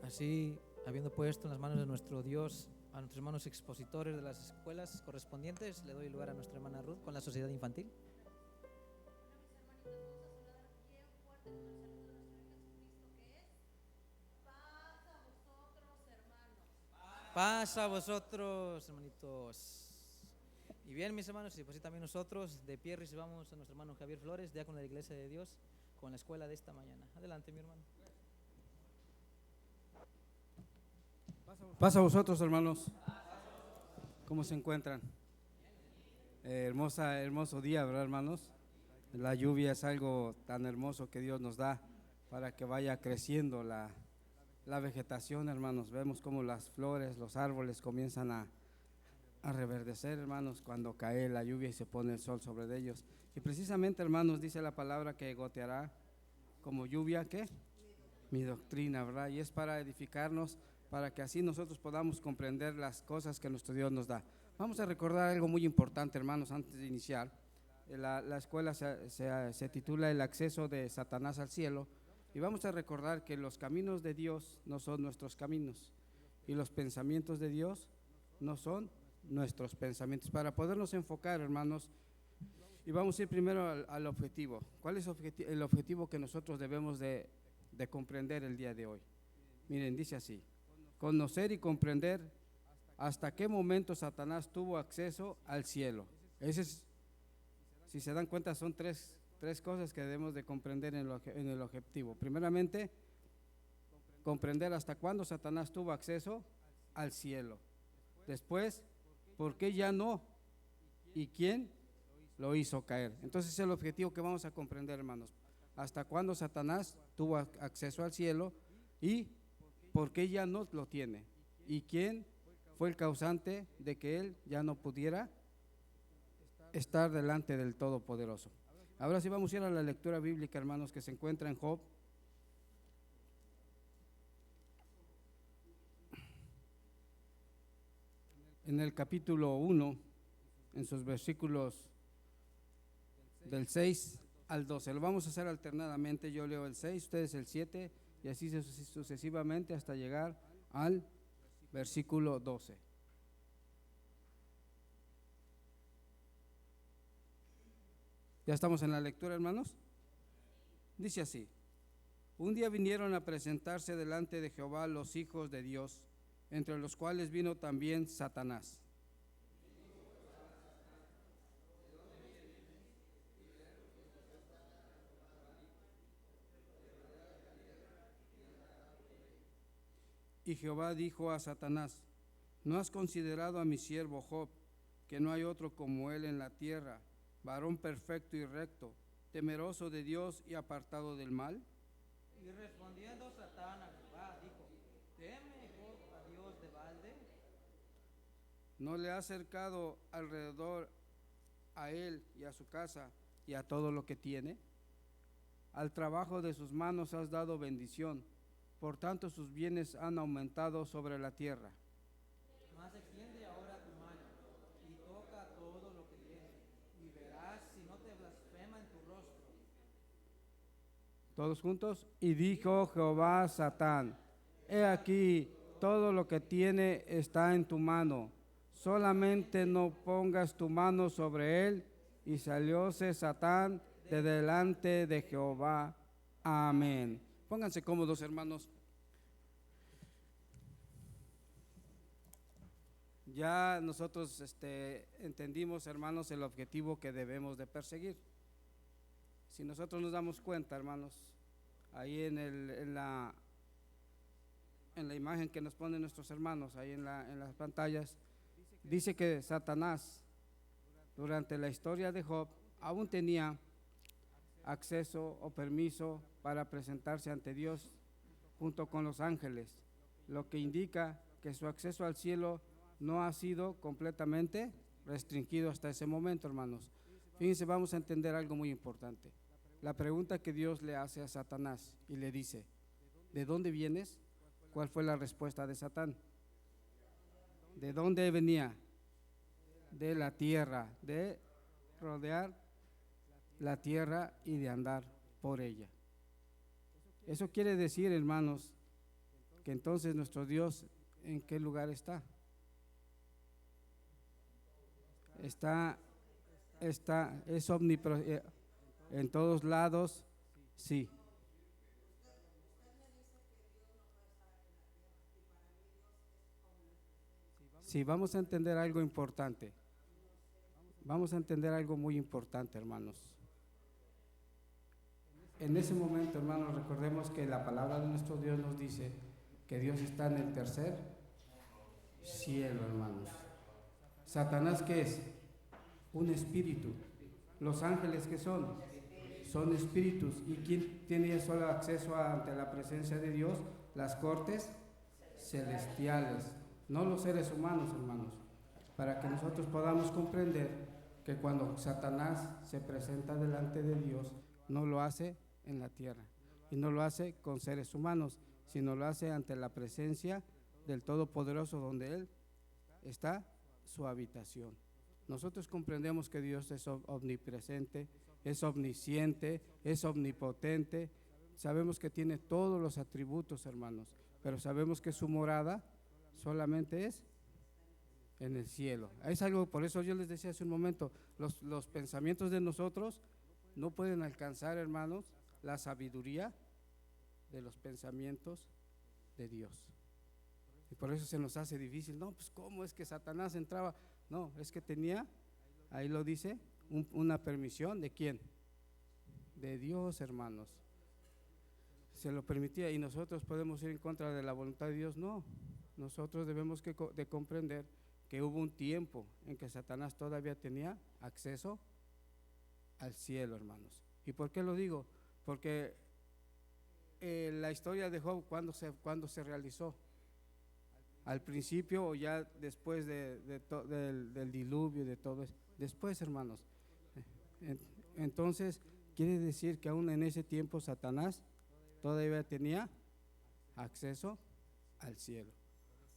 Así, habiendo puesto en las manos de nuestro Dios a nuestros hermanos expositores de las escuelas correspondientes, le doy lugar a nuestra hermana Ruth con la sociedad infantil. Paz a vosotros, hermanitos. Y bien, mis hermanos, y pues sí, también nosotros de pie recibamos a nuestro hermano Javier Flores, diácono de la Iglesia de Dios, con la escuela de esta mañana. Adelante, mi hermano. Paz a vosotros, hermanos. ¿Cómo se encuentran? Hermoso día, ¿verdad, hermanos? La lluvia es algo tan hermoso que Dios nos da para que vaya creciendo la vegetación, hermanos. Vemos cómo las flores, los árboles comienzan a reverdecer, hermanos, cuando cae la lluvia y se pone el sol sobre ellos. Y precisamente, hermanos, dice la palabra que goteará como lluvia, ¿qué? Mi doctrina, ¿verdad? Y es para edificarnos, para que así nosotros podamos comprender las cosas que nuestro Dios nos da. Vamos a recordar algo muy importante, hermanos, antes de iniciar. La escuela se titula El acceso de Satanás al cielo, y vamos a recordar que los caminos de Dios no son nuestros caminos y los pensamientos de Dios no son nuestros pensamientos. Para podernos enfocar, hermanos, y vamos a ir primero al objetivo. ¿Cuál es el objetivo que nosotros debemos de comprender el día de hoy? Miren, dice así: conocer y comprender hasta qué momento Satanás tuvo acceso al cielo. Ese es, si se dan cuenta, son tres cosas que debemos de comprender en el objetivo. Primeramente, comprender hasta cuándo Satanás tuvo acceso al cielo. Después, ¿por qué ya no? ¿Y quién lo hizo caer? Entonces es el objetivo que vamos a comprender, hermanos. Hasta cuándo Satanás tuvo acceso al cielo y por qué ya no lo tiene. ¿Y quién fue el causante de que él ya no pudiera estar delante del Todopoderoso? Ahora sí vamos a ir a la lectura bíblica, hermanos, que se encuentra en Job. En el capítulo 1, en sus versículos del 6 al 12. Lo vamos a hacer alternadamente. Yo leo el 6, ustedes el 7 y así sucesivamente hasta llegar al versículo 12. ¿Ya estamos en la lectura, hermanos? Dice así: un día vinieron a presentarse delante de Jehová los hijos de Dios, entre los cuales vino también Satanás. Y Jehová dijo a Satanás: ¿no has considerado a mi siervo Job, que no hay otro como él en la tierra, varón perfecto y recto, temeroso de Dios y apartado del mal? Y respondiendo Satán a Jehová, dijo: ¿teme Job a Dios de balde? ¿No le ha cercado alrededor a él y a su casa y a todo lo que tiene? Al trabajo de sus manos has dado bendición, por tanto sus bienes han aumentado sobre la tierra. Mas extiende ahora tu mano y toca todo lo que tiene, y verás si no te blasfema en tu rostro. Todos juntos. Y dijo Jehová a Satán: he aquí, todo lo que tiene está en tu mano, solamente no pongas tu mano sobre él. Y salióse Satán de delante de Jehová. Amén. Pónganse cómodos, hermanos. Ya nosotros entendimos, hermanos, el objetivo que debemos de perseguir. Si nosotros nos damos cuenta, hermanos, ahí en la imagen que nos ponen nuestros hermanos, ahí en las pantallas, dice que Satanás, durante la historia de Job, aún tenía acceso o permiso para presentarse ante Dios junto con los ángeles, lo que indica que su acceso al cielo no ha sido completamente restringido hasta ese momento, hermanos. Fíjense, vamos a entender algo muy importante. La pregunta que Dios le hace a Satanás y le dice: ¿de dónde vienes? ¿Cuál fue la respuesta de Satán? ¿De dónde venía? De la tierra, de rodear la tierra y de andar por ella. Eso quiere decir, hermanos, que entonces nuestro Dios, ¿en qué lugar está? Es omnipresente en todos lados, sí. Sí, vamos a entender algo importante. Vamos a entender algo muy importante, hermanos. En ese momento, hermanos, recordemos que la palabra de nuestro Dios nos dice que Dios está en el tercer cielo, hermanos. ¿Satanás qué es? Un espíritu. ¿Los ángeles qué son? Son espíritus. ¿Y quién tiene solo acceso ante la presencia de Dios? Las cortes celestiales, no los seres humanos, hermanos. Para que nosotros podamos comprender que cuando Satanás se presenta delante de Dios, no lo hace en la tierra y no lo hace con seres humanos, sino lo hace ante la presencia del Todopoderoso, donde Él está su habitación. Nosotros comprendemos que Dios es omnipresente, es omnisciente, es omnipotente. Sabemos que tiene todos los atributos, hermanos, pero sabemos que su morada solamente es en el cielo. Es algo, por eso yo les decía hace un momento, los pensamientos de nosotros no pueden alcanzar, hermanos, la sabiduría de los pensamientos de Dios. Y por eso se nos hace difícil. No, pues ¿cómo es que Satanás entraba? No, es que tenía, ahí lo dice, una permisión. ¿De quién? De Dios, hermanos. Se lo permitía y nosotros podemos ir en contra de la voluntad de Dios. No, nosotros debemos de comprender que hubo un tiempo en que Satanás todavía tenía acceso al cielo, hermanos. ¿Y por qué lo digo? Porque la historia de Job, ¿cuándo se realizó? ¿Al principio o ya después del diluvio y de todo eso? Después, hermanos. Entonces, quiere decir que aún en ese tiempo Satanás todavía tenía acceso al cielo.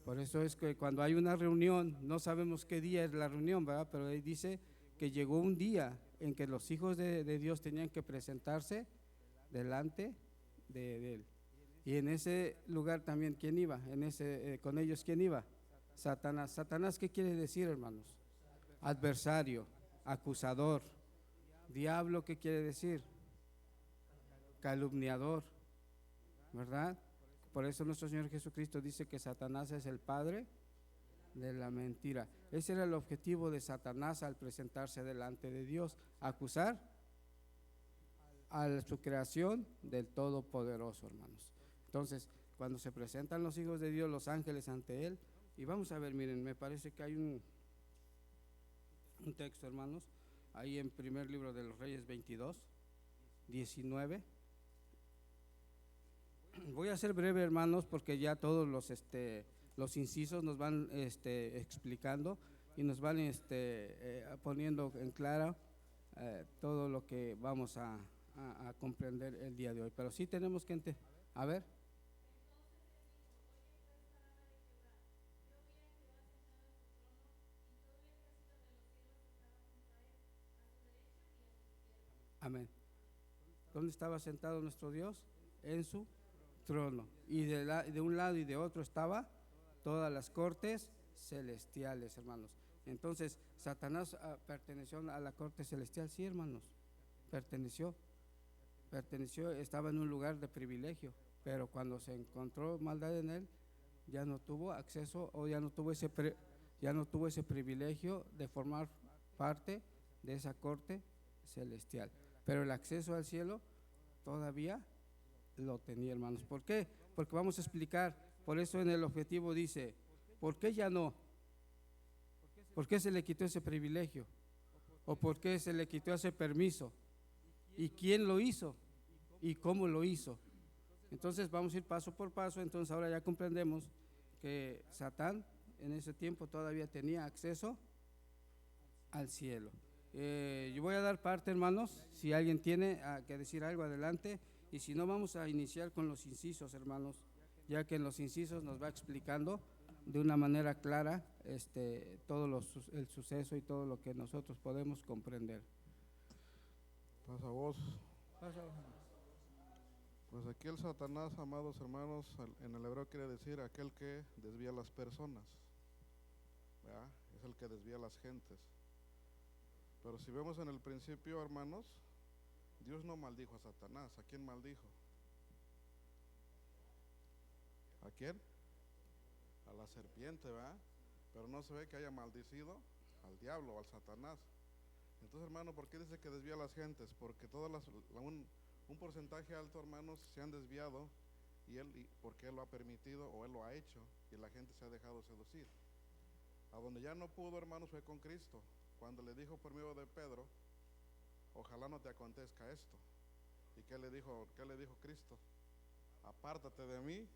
Por eso es que cuando hay una reunión, no sabemos qué día es la reunión, ¿verdad? Pero ahí dice que llegó un día en que los hijos de Dios tenían que presentarse delante de Él. Y en ese lugar también, ¿quién iba? Con ellos, ¿quién iba? Satanás. ¿Satanás qué quiere decir, hermanos? Adversario, acusador. Diablo, ¿qué quiere decir? Calumniador, ¿verdad? Por eso nuestro Señor Jesucristo dice que Satanás es el padre de la mentira. Ese era el objetivo de Satanás al presentarse delante de Dios, acusar a su creación del Todopoderoso, hermanos. Entonces, cuando se presentan los hijos de Dios, los ángeles ante Él, y vamos a ver, miren, me parece que hay un texto, hermanos, ahí en primer libro de los Reyes 22, 19. Voy a ser breve, hermanos, porque ya todos los incisos nos van explicando y nos van poniendo en claro todo lo que vamos a comprender el día de hoy. Pero sí tenemos que a ver. Amén. ¿Dónde estaba sentado nuestro Dios? En su trono. Y de un lado y de otro estaba todas las cortes celestiales, hermanos. Entonces, ¿Satanás perteneció a la corte celestial? Sí, hermanos, perteneció, estaba en un lugar de privilegio, pero cuando se encontró maldad en él, ya no tuvo acceso o ya no tuvo ese privilegio de formar parte de esa corte celestial. Pero el acceso al cielo todavía lo tenía, hermanos. ¿Por qué? Porque vamos a explicar. Por eso en el objetivo dice, ¿por qué ya no? ¿Por qué se le quitó ese privilegio? ¿O por qué se le quitó ese permiso? ¿Y quién lo hizo? ¿Y cómo lo hizo? Entonces vamos a ir paso por paso. Entonces ahora ya comprendemos que Satán en ese tiempo todavía tenía acceso al cielo. Yo voy a dar parte, hermanos, si alguien tiene que decir algo, adelante, y si no, vamos a iniciar con los incisos, hermanos, ya que en los incisos nos va explicando de una manera clara todo el suceso y todo lo que nosotros podemos comprender. Pasa vos. Pues aquí el Satanás, amados hermanos, en el hebreo quiere decir aquel que desvía a las personas, ¿verdad? Es el que desvía a las gentes. Pero si vemos en el principio, hermanos, Dios no maldijo a Satanás. ¿A quién maldijo? ¿A quién? A la serpiente, ¿verdad? Pero no se ve que haya maldecido al diablo o al Satanás. Entonces, hermano, ¿por qué dice que desvía a las gentes? Porque un porcentaje alto, hermanos, se han desviado porque Él lo ha permitido o Él lo ha hecho y la gente se ha dejado seducir. A donde ya no pudo, hermanos, fue con Cristo, cuando le dijo por medio de Pedro, ojalá no te acontezca esto. ¿Y qué le dijo Cristo? Apártate de mí,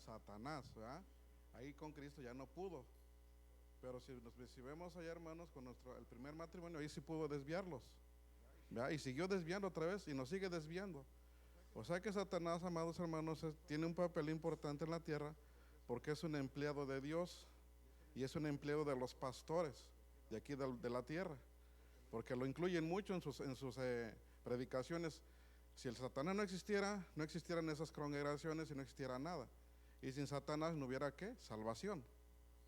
Satanás, ¿verdad? Ahí con Cristo ya no pudo. Pero si vemos allá, hermanos, con el primer matrimonio, ahí sí pudo desviarlos, ¿verdad? Y siguió desviando otra vez y nos sigue desviando. O sea que Satanás, amados hermanos, tiene un papel importante en la tierra porque es un empleado de Dios y es un empleado de los pastores de aquí de la tierra, porque lo incluyen mucho en sus predicaciones. Si el Satanás no existieran esas congregaciones y no existiera nada. Y sin Satanás no hubiera ¿qué? Salvación,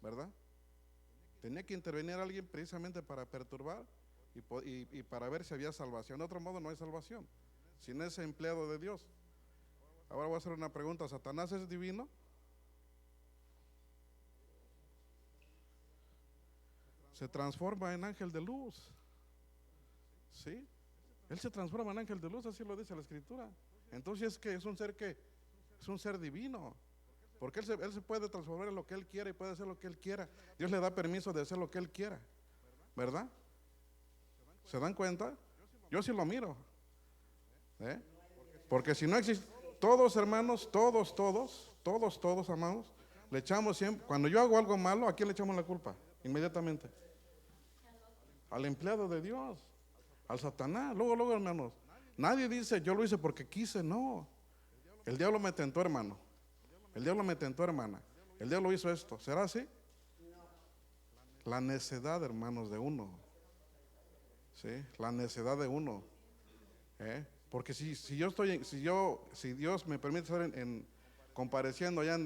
¿verdad? Tenía que intervenir alguien precisamente para perturbar y para ver si había salvación. De otro modo no hay salvación sin ese empleado de Dios. Ahora voy a hacer una pregunta. ¿Satanás es divino? Se transforma en ángel de luz. ¿Sí? Él se transforma en ángel de luz, así lo dice la Escritura. Entonces es un ser que es un ser divino. Porque él se puede transformar en lo que Él quiera y puede hacer lo que Él quiera. Dios le da permiso de hacer lo que Él quiera, ¿verdad? ¿Se dan cuenta? Yo sí lo miro, ¿eh? Porque si no existe, todos hermanos, todos amados, le echamos siempre, cuando yo hago algo malo, ¿a quién le echamos la culpa? Inmediatamente al empleado de Dios, al Satanás. Luego hermanos, nadie dice yo lo hice porque quise, no. El diablo me tentó, hermano. El diablo me tentó, hermana. El diablo hizo esto. ¿Será así? La necedad, hermanos, de uno. ¿Sí? La necedad de uno. Porque si Dios me permite estar compareciendo allá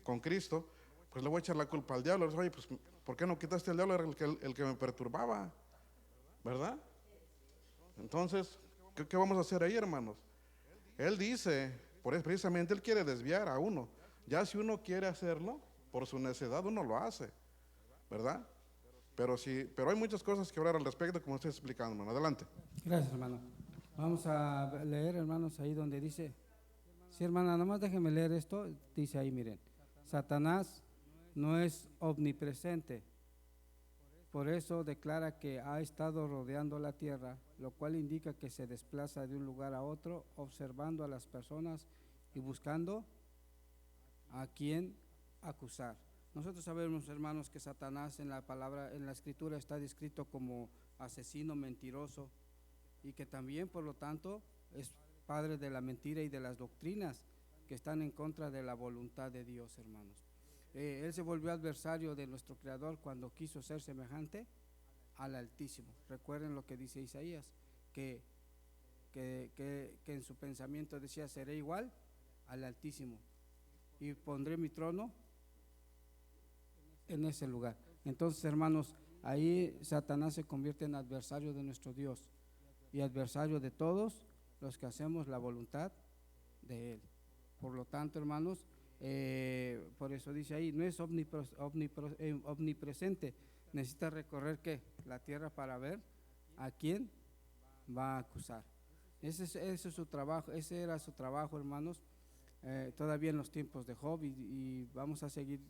con Cristo, pues le voy a echar la culpa al diablo. Oye, pues, ¿por qué no quitaste al diablo? Era el que me perturbaba, ¿verdad? Entonces, ¿qué vamos a hacer ahí, hermanos? Él dice, precisamente Él quiere desviar a uno. Ya si uno quiere hacerlo, por su necedad uno lo hace, ¿verdad? Pero hay muchas cosas que hablar al respecto, como estoy explicando, hermano. Adelante. Gracias, hermano. Vamos a leer, hermanos, ahí donde dice, sí, hermana, nomás déjenme leer esto. Dice ahí, miren, Satanás no es omnipresente, por eso declara que ha estado rodeando la tierra, lo cual indica que se desplaza de un lugar a otro, observando a las personas y buscando a quién acusar. Nosotros sabemos, hermanos, que Satanás en la Escritura está descrito como asesino, mentiroso, y que también, por lo tanto, es padre de la mentira y de las doctrinas que están en contra de la voluntad de Dios, hermanos. Él se volvió adversario de nuestro Creador cuando quiso ser semejante al Altísimo. Recuerden lo que dice Isaías, que en su pensamiento decía, seré igual al Altísimo y pondré mi trono en ese lugar. Entonces, hermanos, ahí Satanás se convierte en adversario de nuestro Dios y adversario de todos los que hacemos la voluntad de Él. Por lo tanto, hermanos, por eso dice ahí, no es omnipresente, necesita recorrer ¿qué? La tierra para ver a quién va a acusar. Ese es su trabajo, ese era su trabajo, hermanos, todavía en los tiempos de Job, y vamos a seguir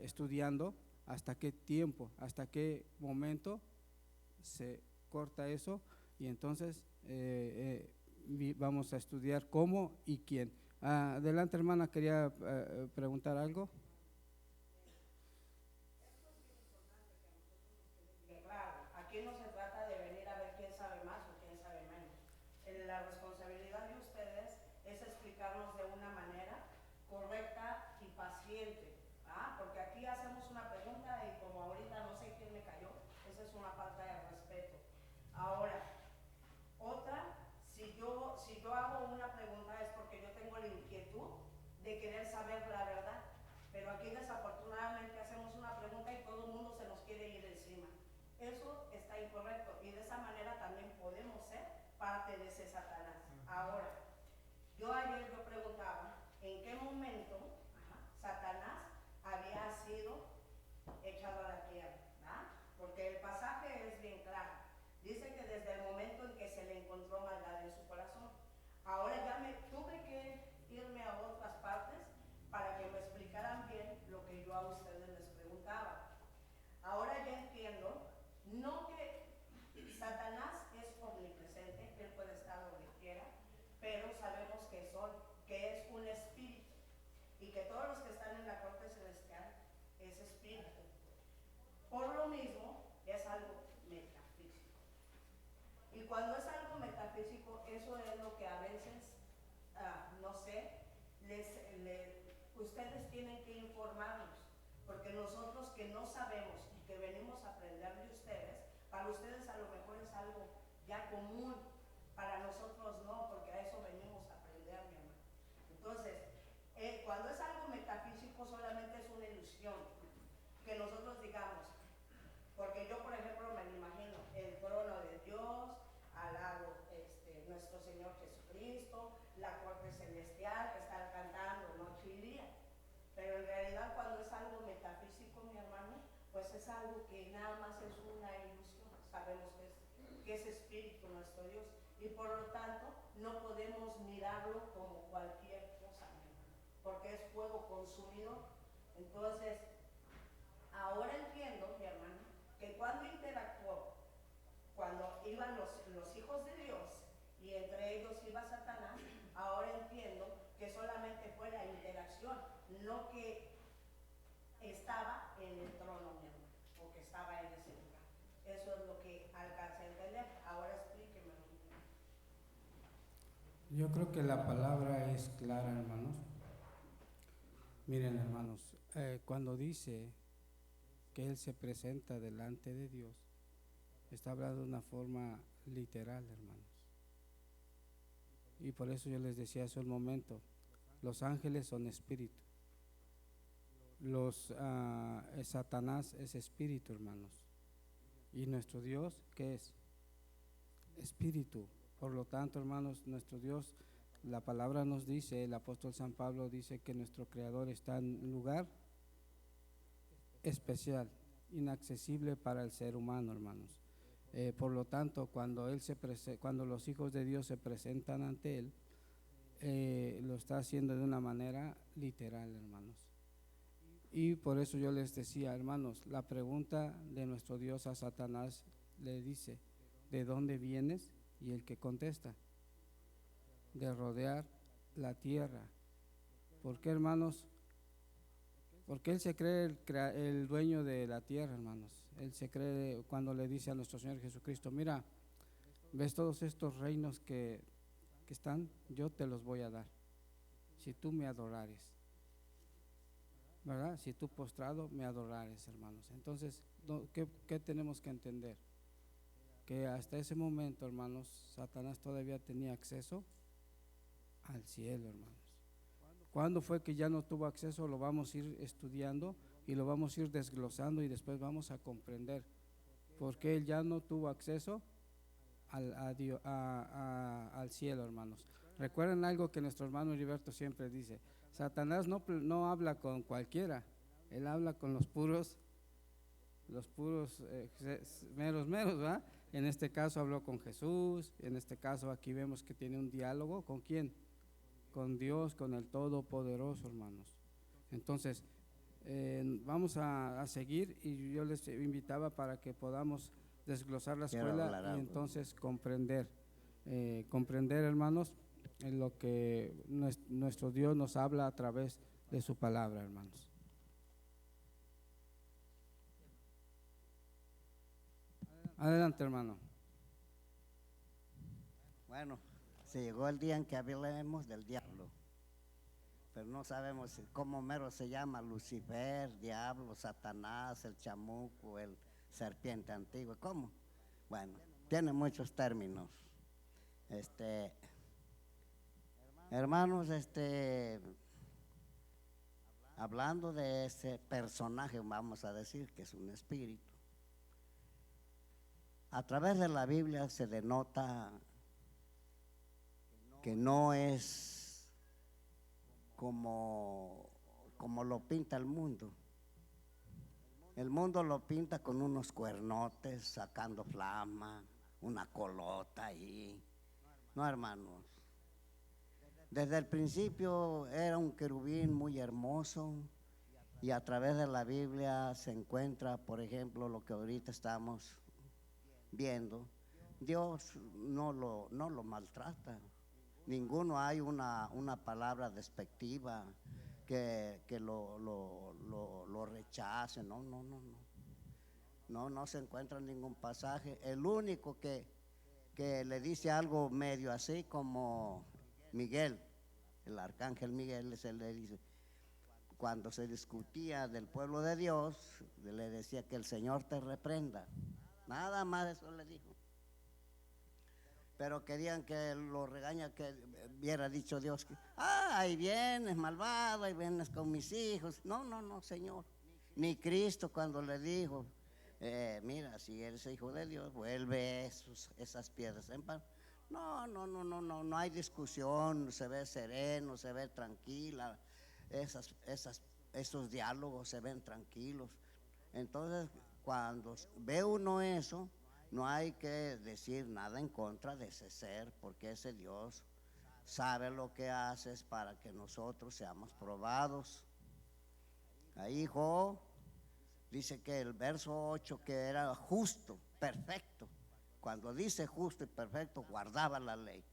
estudiando hasta qué tiempo, hasta qué momento se corta eso, y entonces vamos a estudiar cómo y quién. Adelante, hermana, quería preguntar algo. Claro, aquí no se trata de venir a ver quién sabe más o quién sabe menos. La responsabilidad de ustedes es explicarnos de una manera correcta y paciente, porque aquí hacemos una pregunta y como ahorita no sé quién me cayó, esa es una falta de respeto. Ahora, otra, si yo hago Ahora, yo preguntaba, ¿en qué momento Satanás había sido echado a la tierra? ¿Verdad? Porque el pasaje es bien claro. Dice que desde el momento en que se le encontró maldad en su corazón. Ahora ya me tuve que irme a otras partes para que me explicaran bien lo que yo a ustedes les preguntaba. Ahora ya entiendo, no que Satanás es omnipresente, él puede estar donde quiera, pero sabemos que es un espíritu y que todos los que están en la corte celestial es espíritu. Por lo mismo, es algo metafísico. Y cuando es algo metafísico, eso es lo que a veces, no sé, ustedes tienen que informarnos, porque nosotros que no sabemos y que venimos a aprender de ustedes, para ustedes a lo mejor es algo ya común, para nosotros no, porque a eso venimos a aprender, mi hermano. Entonces, cuando es algo metafísico solamente es una ilusión, que nosotros digamos, porque yo por ejemplo me lo imagino, el trono de Dios, al lado nuestro Señor Jesucristo, la corte celestial, estar cantando noche y día. Pero en realidad cuando es algo metafísico, mi hermano, pues es algo que nada más es una ilusión. Sabemos que es espíritu nuestro Dios y por lo tanto no podemos mirarlo como cualquier cosa, mi hermano, porque es fuego consumidor. Entonces, ahora entiendo, mi hermano, que cuando interactuó, cuando iban los hijos de Dios y entre ellos iba Satanás, ahora entiendo que solamente fue la interacción, no que estaba en el trono, mi hermano, o que estaba en ese lugar. Eso es lo que alcancé a entender. Ahora explíqueme. Yo creo que la palabra es clara, hermanos. Miren, hermanos, cuando dice que Él se presenta delante de Dios, está hablando de una forma literal, hermanos. Y por eso yo les decía hace un momento, los ángeles son espíritu. Satanás es espíritu, hermanos. Y nuestro Dios, ¿qué es? Espíritu. Por lo tanto, hermanos, nuestro Dios, la palabra nos dice, el apóstol San Pablo dice que nuestro Creador está en un lugar especial, inaccesible para el ser humano, hermanos. Por lo tanto, cuando los hijos de Dios se presentan ante Él, lo está haciendo de una manera literal, hermanos. Y por eso yo les decía, hermanos, la pregunta de nuestro Dios a Satanás le dice, ¿de dónde vienes? Y el que contesta, de rodear la tierra. ¿Por qué, hermanos? Porque él se cree el dueño de la tierra, hermanos. Él se cree cuando le dice a nuestro Señor Jesucristo, mira, ¿ves todos estos reinos que están? Yo te los voy a dar, si tú me adorares, ¿verdad? Si tú postrado me adorares, hermanos. Entonces, ¿qué tenemos que entender? Que hasta ese momento, hermanos, Satanás todavía tenía acceso al cielo, hermanos. ¿Cuándo fue que ya no tuvo acceso? Lo vamos a ir estudiando y lo vamos a ir desglosando y después vamos a comprender por qué él ya no tuvo acceso al cielo, hermanos. Recuerden algo que nuestro hermano Heriberto siempre dice, Satanás no habla con cualquiera, él habla con los puros meros, ¿verdad? En este caso habló con Jesús, en este caso aquí vemos que tiene un diálogo, ¿con quién? Con Dios, con el Todopoderoso, hermanos. Entonces, vamos a seguir y yo les invitaba para que podamos desglosar la escuela y entonces comprender, hermanos, en lo que nuestro Dios nos habla a través de su palabra, hermanos. Adelante, hermano. Bueno, se llegó el día en que hablemos del diablo, pero no sabemos cómo mero se llama, Lucifer, diablo, Satanás, el chamuco, el serpiente antigua, ¿cómo? Bueno, tiene muchos términos. Hermanos, hablando de ese personaje, vamos a decir que es un espíritu. A través de la Biblia se denota que no es como lo pinta el mundo. El mundo lo pinta con unos cuernotes, sacando flama, una colota ahí. No, hermanos. Desde el principio era un querubín muy hermoso y a través de la Biblia se encuentra, por ejemplo, lo que ahorita estamos viendo. Dios no lo maltrata. Ninguno hay una palabra despectiva que lo rechace. No se encuentra en ningún pasaje. El único que le dice algo medio así como Miguel, el arcángel Miguel, le dice, cuando se discutía del pueblo de Dios, le decía que el Señor te reprenda. Nada más eso le dijo. Pero querían que lo regaña, que hubiera dicho Dios que, ahí vienes malvado, ahí vienes con mis hijos. No, Señor. Ni Cristo cuando le dijo, mira, si eres hijo de Dios, vuelve esas piedras en pan. No hay discusión, se ve sereno, se ve tranquila, esos diálogos se ven tranquilos. Entonces, cuando ve uno eso, no hay que decir nada en contra de ese ser, porque ese Dios sabe lo que haces para que nosotros seamos probados. Ahí Job dice que el verso 8, que era justo, perfecto. Cuando dice justo y perfecto, guardaba la ley.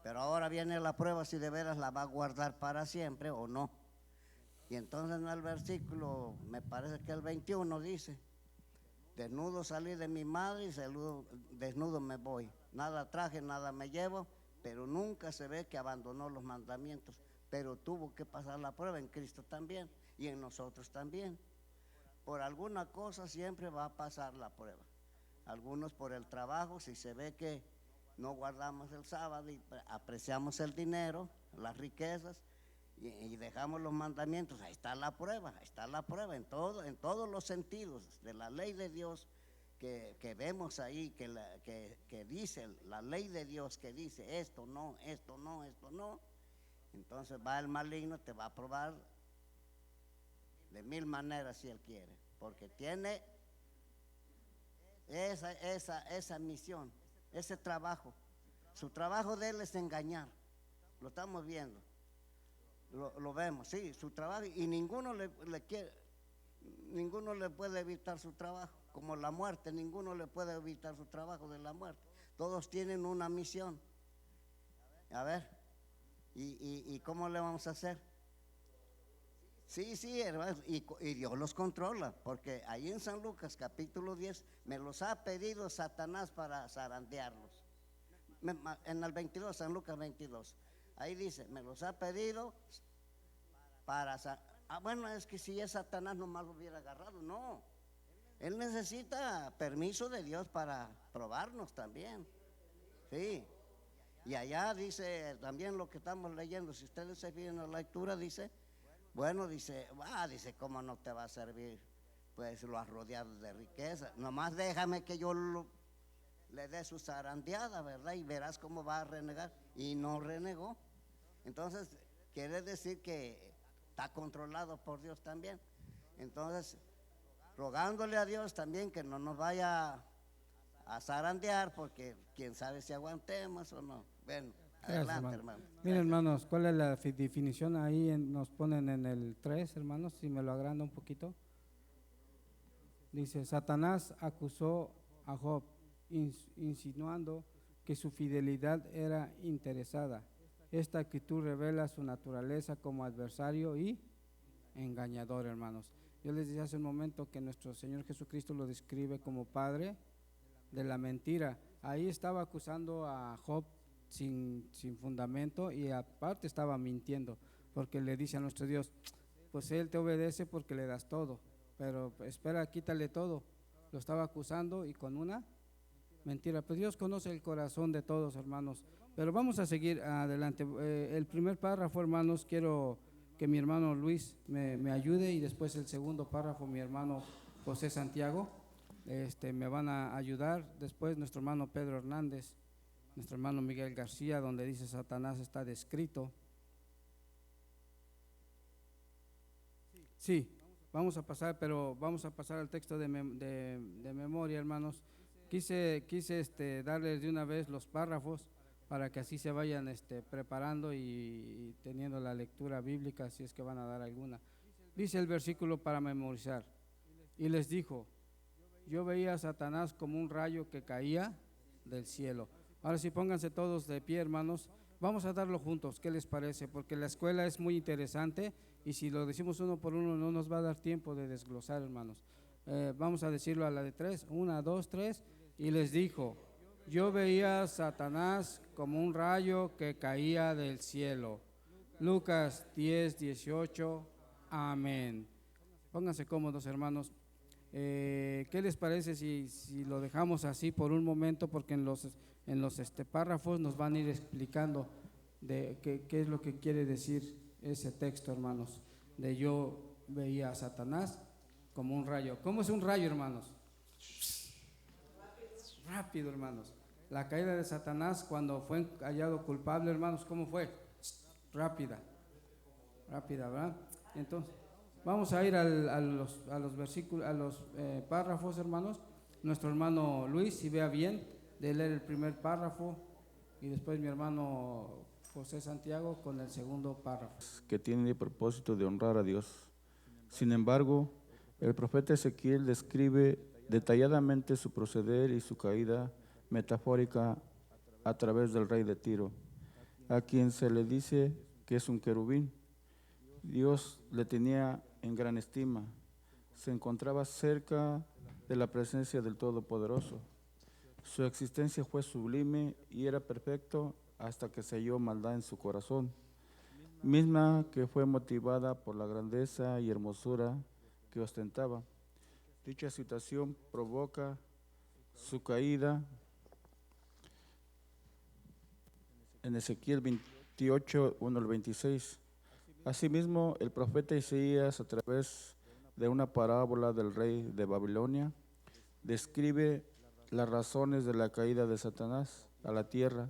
Pero ahora viene la prueba si de veras la va a guardar para siempre o no. Y entonces en el versículo, me parece que el 21 dice, desnudo salí de mi madre y desnudo me voy. Nada traje, nada me llevo, pero nunca se ve que abandonó los mandamientos. Pero tuvo que pasar la prueba en Cristo también y en nosotros también. Por alguna cosa siempre va a pasar la prueba. Algunos por el trabajo, si se ve que no guardamos el sábado y apreciamos el dinero, las riquezas y dejamos los mandamientos, ahí está la prueba en todos los sentidos de la ley de Dios que vemos ahí, que dice la ley de Dios, que dice esto no. Entonces va el maligno, te va a probar de 1000 maneras si él quiere, porque tiene esa misión, ese trabajo. Su trabajo de él es engañar. Lo estamos viendo, lo vemos, sí, su trabajo, y ninguno le puede evitar su trabajo, como la muerte, ninguno le puede evitar su trabajo de la muerte. Todos tienen una misión. A ver, ¿y cómo le vamos a hacer? Sí, hermano, y Dios los controla, porque ahí en San Lucas capítulo 10 me los ha pedido Satanás para zarandearlos. En el 22, San Lucas 22, ahí dice, me los ha pedido para bueno, es que si es Satanás nomás lo hubiera agarrado. No, él necesita permiso de Dios para probarnos también. Sí, y allá dice también lo que estamos leyendo, si ustedes se fijan en la lectura, dice, bueno, dice, ¿cómo no te va a servir? Pues lo has rodeado de riqueza. Nomás déjame que yo le dé su zarandeada, ¿verdad? Y verás cómo va a renegar. Y no renegó. Entonces, quiere decir que está controlado por Dios también. Entonces, rogándole a Dios también que no nos vaya a zarandear, porque quién sabe si aguantemos o no. Bueno. Adelante, hermano. Miren, hermanos, ¿cuál es la definición? Ahí nos ponen en el 3, hermanos, si me lo agranda un poquito. Dice, Satanás acusó a Job, insinuando que su fidelidad era interesada. Esta actitud revela su naturaleza como adversario y engañador, hermanos. Yo les decía hace un momento que nuestro Señor Jesucristo lo describe como padre de la mentira. Ahí estaba acusando a Job sin fundamento, y aparte estaba mintiendo, porque le dice a nuestro Dios, pues Él te obedece porque le das todo, pero espera, quítale todo. Lo estaba acusando y con una mentira. Pues Dios conoce el corazón de todos, hermanos, pero vamos a seguir adelante. El primer párrafo, hermanos, quiero que mi hermano Luis me ayude, y después el segundo párrafo mi hermano José Santiago me van a ayudar. Después nuestro hermano Pedro Hernández nuestro hermano Miguel García, donde dice Satanás está descrito. Sí, vamos a pasar, pero vamos a pasar al texto de memoria, hermanos. Quise darles de una vez los párrafos para que así se vayan preparando y teniendo la lectura bíblica, si es que van a dar alguna. Dice el versículo para memorizar: y les dijo, yo veía a Satanás como un rayo que caía del cielo. Ahora sí, pónganse todos de pie, hermanos. Vamos a darlo juntos, ¿qué les parece? Porque la escuela es muy interesante y si lo decimos uno por uno no nos va a dar tiempo de desglosar, hermanos. Vamos a decirlo a la de 3, 1, 2, 3. Y les dijo, yo veía a Satanás como un rayo que caía del cielo. Lucas 10, 18, amén. Pónganse cómodos, hermanos. ¿Qué les parece si lo dejamos así por un momento? Porque en los párrafos nos van a ir explicando de qué es lo que quiere decir ese texto, hermanos. De yo veía a Satanás como un rayo. ¿Cómo es un rayo, hermanos? Rápido, hermanos. La caída de Satanás cuando fue hallado culpable, hermanos, ¿cómo fue? Rápida, ¿verdad? Entonces, vamos a ir a los versículos, a los párrafos, hermanos. Nuestro hermano Luis, si vea bien, de leer el primer párrafo y después mi hermano José Santiago con el segundo párrafo. Que tiene el propósito de honrar a Dios. Sin embargo, el profeta Ezequiel describe detalladamente su proceder y su caída metafórica a través del rey de Tiro, a quien se le dice que es un querubín. Dios le tenía en gran estima, se encontraba cerca de la presencia del Todopoderoso. Su existencia fue sublime y era perfecto hasta que se halló maldad en su corazón, misma que fue motivada por la grandeza y hermosura que ostentaba. Dicha situación provoca su caída en Ezequiel 28, 1 al 26. Asimismo, el profeta Isaías, a través de una parábola del rey de Babilonia, describe las razones de la caída de Satanás a la tierra,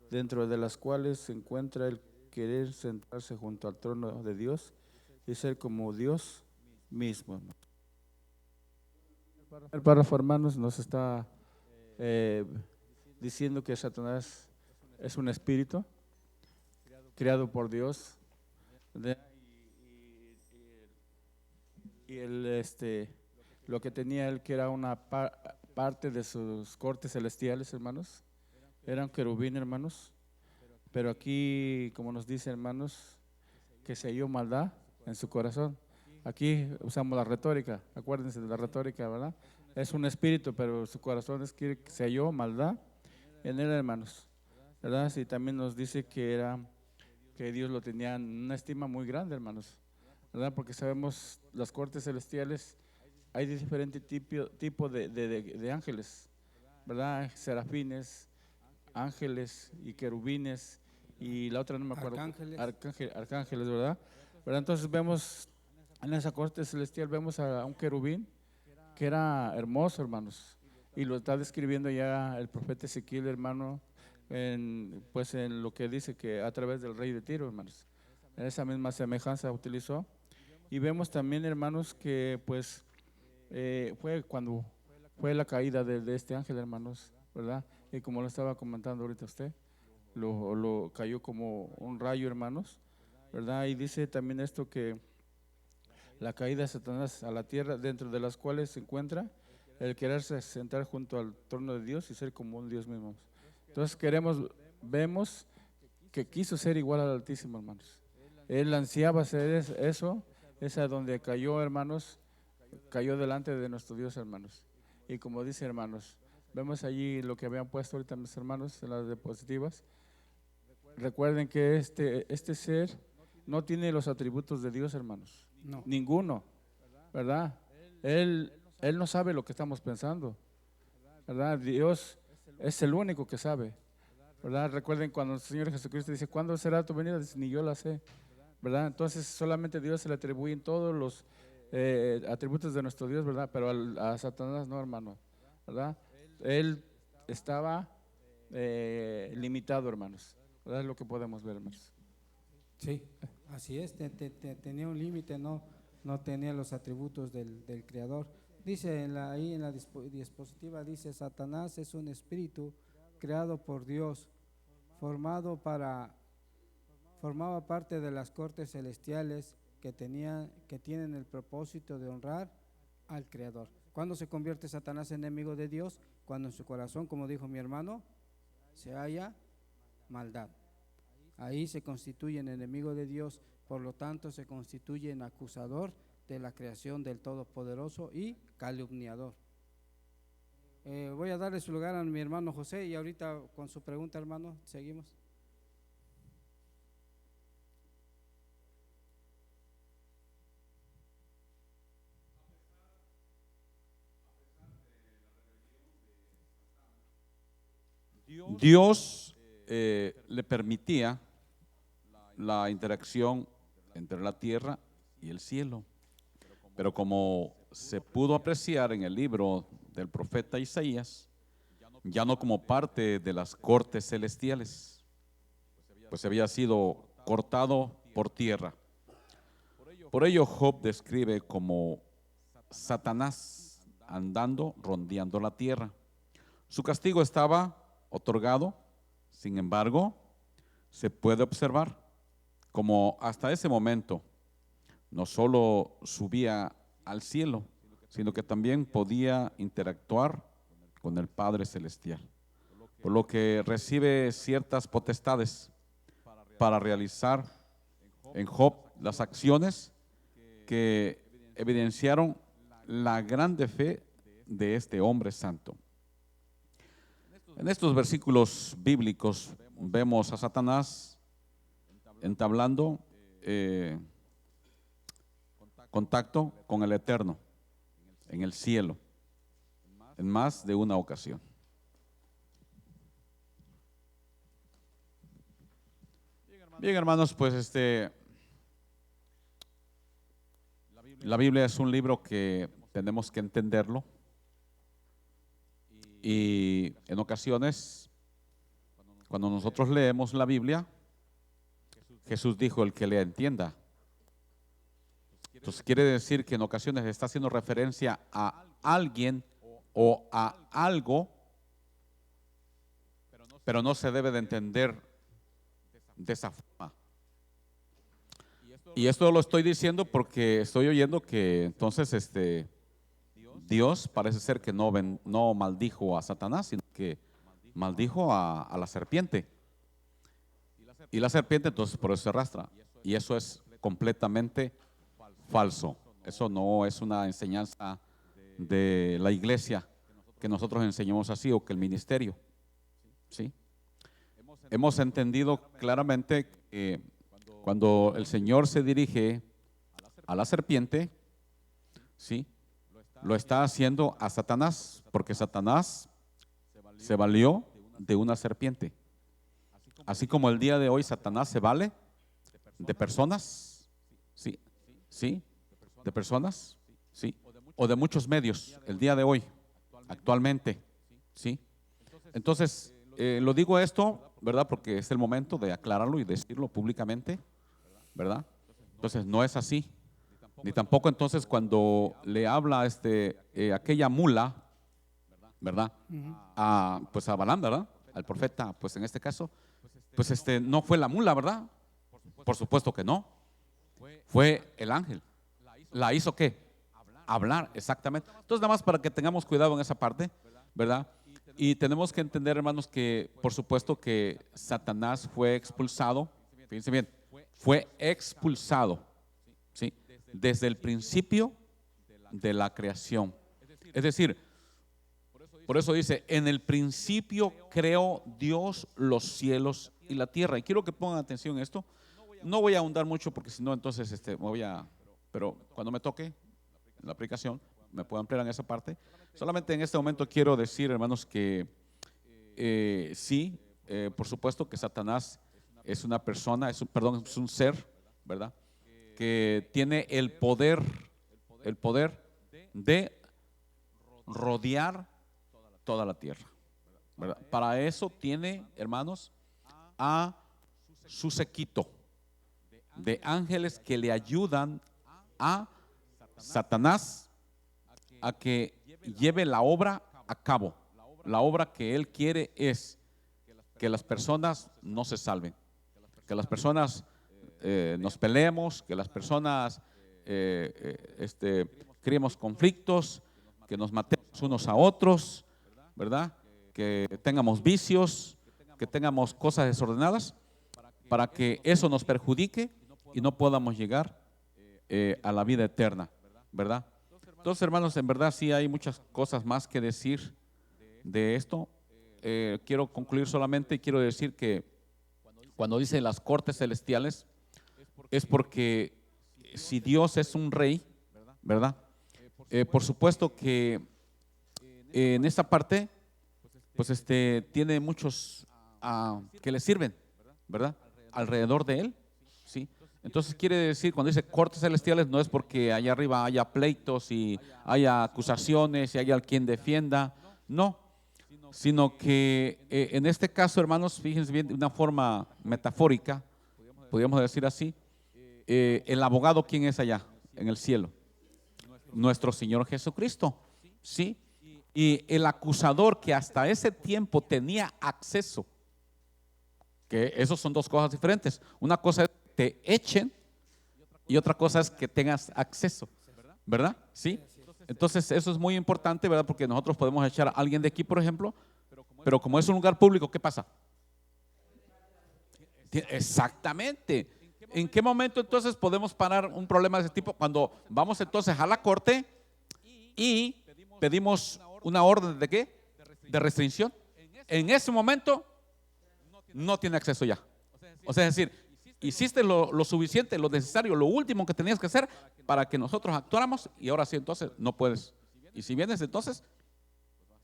dentro de las cuales se encuentra el querer sentarse junto al trono de Dios y ser como Dios mismo. El párrafo, hermanos, nos está diciendo que Satanás es un espíritu creado por Dios, y él, lo que tenía él, que era una parte de sus cortes celestiales, hermanos, era un querubín, hermanos, pero aquí, como nos dice, hermanos, que se halló maldad en su corazón. Aquí usamos la retórica, acuérdense de la retórica, ¿verdad? Es un espíritu, pero su corazón es que se halló maldad en él, hermanos, ¿verdad? Sí, también nos dice que Dios lo tenía en una estima muy grande, hermanos, ¿verdad? Porque sabemos las cortes celestiales, hay diferentes tipos de ángeles, ¿verdad? Serafines, ángeles y querubines, y la otra no me acuerdo. Arcángeles, ¿verdad? Entonces vemos en esa corte celestial, vemos a un querubín que era hermoso, hermanos, y lo está describiendo ya el profeta Ezequiel, hermano, en lo que dice que a través del rey de Tiro, hermanos, en esa misma semejanza utilizó. Y vemos también, hermanos, que fue cuando fue la caída de este ángel, hermanos, ¿verdad? Y como lo estaba comentando ahorita usted, lo cayó como un rayo, hermanos, ¿verdad? Y dice también esto, que la caída de Satanás a la tierra, dentro de las cuales se encuentra el quererse sentar junto al trono de Dios y ser como un Dios mismo. Entonces vemos que quiso ser igual al Altísimo, hermanos. Él ansiaba ser eso, esa donde cayó, hermanos, cayó delante de nuestro Dios, hermanos. Y como dice, hermanos, vemos allí lo que habían puesto ahorita mis hermanos en las diapositivas. Recuerden que este ser no tiene los atributos de Dios, hermanos. No. Ninguno, ¿verdad? Él no sabe lo que estamos pensando, ¿verdad? Dios es el único que sabe, ¿verdad? Recuerden cuando el Señor Jesucristo dice, ¿cuándo será tu venida? Dice, ni yo la sé, ¿verdad? Entonces solamente a Dios se le atribuyen todos los atributos de nuestro Dios, ¿verdad? Pero a Satanás no, hermano, ¿verdad? Él estaba limitado, hermanos. ¿Verdad? Es lo que podemos ver, hermanos. Sí, así es, tenía un límite, no tenía los atributos del Creador. Dice ahí en la dispositiva, dice: Satanás es un espíritu creado por Dios, formaba parte de las cortes celestiales que tienen el propósito de honrar al Creador. ¿Cuándo se convierte Satanás en enemigo de Dios? Cuando en su corazón, como dijo mi hermano, se halla maldad. Ahí se constituye en enemigo de Dios, por lo tanto se constituye en acusador de la creación del Todopoderoso y calumniador. Voy a darle su lugar a mi hermano José y ahorita con su pregunta, hermano, seguimos. Dios le permitía la interacción entre la tierra y el cielo. Pero como se pudo apreciar en el libro del profeta Isaías, ya no como parte de las cortes celestiales, pues había sido cortado por tierra. Por ello Job describe como Satanás andando, rondeando la tierra. Su castigo estaba otorgado, sin embargo, se puede observar como hasta ese momento no solo subía al cielo, sino que también podía interactuar con el Padre Celestial, por lo que recibe ciertas potestades para realizar en Job las acciones que evidenciaron la grande fe de este hombre santo. En estos versículos bíblicos vemos a Satanás entablando contacto con el Eterno en el cielo en más de una ocasión. Bien, hermanos, pues la Biblia es un libro que tenemos que entenderlo, y en ocasiones cuando nosotros leemos la Biblia, Jesús dijo: el que lea entienda. Entonces quiere decir que en ocasiones está haciendo referencia a alguien o a algo, pero no se debe de entender de esa forma. Y esto lo estoy diciendo porque estoy oyendo que entonces Dios parece ser que no maldijo a Satanás, sino que maldijo a la serpiente. Y la serpiente entonces por eso se arrastra. Y eso es completamente falso. Eso no es una enseñanza de la iglesia que nosotros enseñamos así, o que el ministerio. ¿Sí? Hemos entendido claramente que cuando el Señor se dirige a la serpiente, ¿sí?, lo está haciendo a Satanás, porque Satanás se valió de una serpiente. Así como el día de hoy Satanás se vale de personas, sí, sí, de personas, sí, o de muchos medios el día de hoy, actualmente, sí. Entonces, lo digo esto, ¿verdad?, porque es el momento de aclararlo y decirlo públicamente, ¿verdad? Entonces, no es así. Ni tampoco entonces cuando le habla aquella mula, ¿verdad? Pues a Balaam, ¿verdad? Al profeta, pues en este caso, pues no fue la mula, ¿verdad? Por supuesto que no. Fue el ángel. ¿La hizo qué? Hablar, exactamente. Entonces, nada más para que tengamos cuidado en esa parte, ¿verdad? Y tenemos que entender, hermanos, que por supuesto que Satanás fue expulsado. Fíjense bien, fue expulsado, ¿sí?, desde el principio de la creación. Es decir, por eso dice: en el principio creó Dios los cielos y la tierra. Y quiero que pongan atención a esto. No voy a ahondar mucho porque si no entonces pero cuando me toque en la aplicación me puedo ampliar en esa parte. Solamente en este momento quiero decir, hermanos, que sí, por supuesto que Satanás es una persona, es un ser, ¿verdad?, que tiene el poder de rodear toda la tierra. ¿verdad? Para eso tiene, hermanos, a su séquito de ángeles que le ayudan a Satanás a que lleve la obra a cabo. La obra que él quiere es que las personas no se salven, que las personas nos peleemos, que las personas creemos conflictos, que nos matemos unos a otros, ¿verdad? Que tengamos vicios, que tengamos cosas desordenadas, para que eso nos perjudique y no podamos llegar a la vida eterna, ¿verdad? Entonces, hermanos, en verdad sí hay muchas cosas más que decir de esto. Quiero concluir solamente y quiero decir que cuando dice las cortes celestiales es porque si Dios es un rey, ¿verdad? Por supuesto que en esta parte pues tiene muchos que le sirven, ¿verdad? Alrededor de él, ¿sí? Entonces quiere decir, cuando dice cortes celestiales, no es porque allá arriba haya pleitos y haya acusaciones y haya quien defienda, no, sino que en este caso, hermanos, fíjense bien, de una forma metafórica, podríamos decir así, el abogado, ¿quién es allá en el cielo? Nuestro Señor Jesucristo, ¿sí? Y el acusador que hasta ese tiempo tenía acceso, que esos son dos cosas diferentes. Una cosa es que te echen y otra cosa es que tengas acceso, ¿verdad? ¿Sí? Entonces eso es muy importante, ¿verdad? Porque nosotros podemos echar a alguien de aquí, por ejemplo, pero como es un lugar público, ¿qué pasa? Exactamente. ¿En qué momento entonces podemos parar un problema de ese tipo? Cuando vamos entonces a la corte y pedimos una orden de ¿qué? De restricción. En ese momento no tiene acceso ya. O sea, es decir, hiciste lo suficiente, lo necesario, lo último que tenías que hacer para que nosotros actuáramos y ahora sí entonces no puedes. Y si vienes entonces,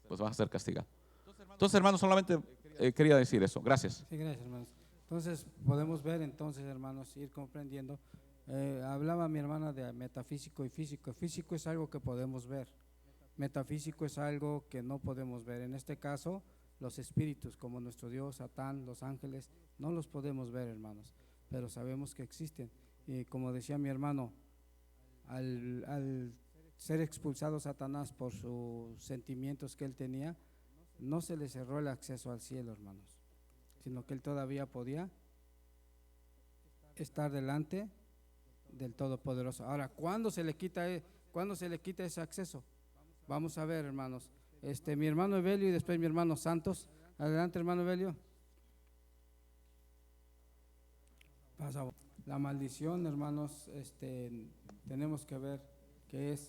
pues vas a ser castigado. Entonces, hermanos, solamente quería decir eso. Gracias. Sí, gracias, hermanos. Entonces, podemos ver entonces, hermanos, ir comprendiendo. Hablaba mi hermana de metafísico y físico. Físico es algo que podemos ver. Metafísico es algo que no podemos ver. En este caso, los espíritus, como nuestro Dios, Satán, los ángeles, no los podemos ver, hermanos, pero sabemos que existen. Y como decía mi hermano, al ser expulsado Satanás por sus sentimientos que él tenía, no se le cerró el acceso al cielo, hermanos, sino que él todavía podía estar delante del Todopoderoso. Ahora, ¿cuándo se le quita ese acceso? Vamos a ver, hermanos. Mi hermano Evelio y después mi hermano Santos. Adelante, hermano Evelio. Pasa. La maldición, hermanos, tenemos que ver que es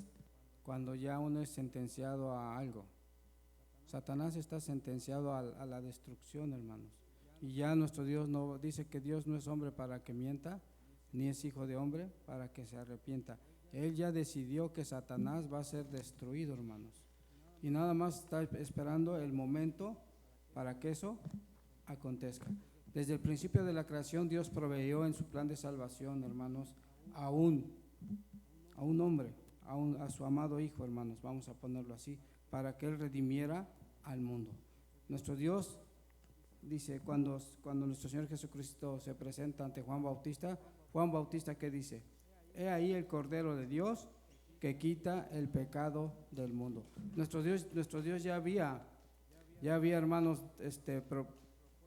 cuando ya uno es sentenciado a algo. Satanás está sentenciado a la destrucción, hermanos. Y ya nuestro Dios no dice que Dios no es hombre para que mienta, ni es hijo de hombre para que se arrepienta. Él ya decidió que Satanás va a ser destruido, hermanos. Y nada más está esperando el momento para que eso acontezca. Desde el principio de la creación, Dios proveyó en su plan de salvación, hermanos, a un hombre, a su amado Hijo, hermanos, vamos a ponerlo así, para que Él redimiera al mundo. Nuestro Dios dice, cuando nuestro Señor Jesucristo se presenta ante Juan Bautista, ¿qué dice? He ahí el Cordero de Dios que quita el pecado del mundo. Nuestro Dios ya había, hermanos,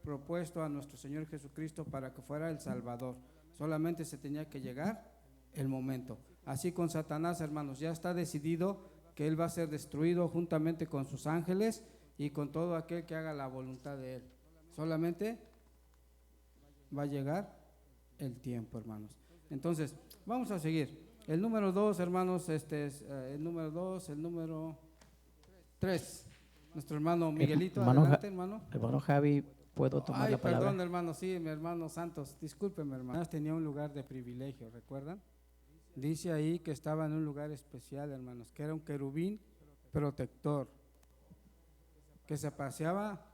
propuesto a nuestro Señor Jesucristo para que fuera el Salvador. Solamente se tenía que llegar el momento. Así con Satanás, hermanos, ya está decidido que él va a ser destruido juntamente con sus ángeles y con todo aquel que haga la voluntad de él. Solamente va a llegar el tiempo, hermanos. Entonces, vamos a seguir. El número 2, hermanos, el número 3. Nuestro hermano Miguelito, adelante, hermano. Hermano Javi, ¿puedo tomar la palabra? Perdón, hermano, sí, mi hermano Santos, discúlpeme, hermano. Tenía un lugar de privilegio, ¿recuerdan? Dice ahí que estaba en un lugar especial, hermanos, que era un querubín protector, que se paseaba,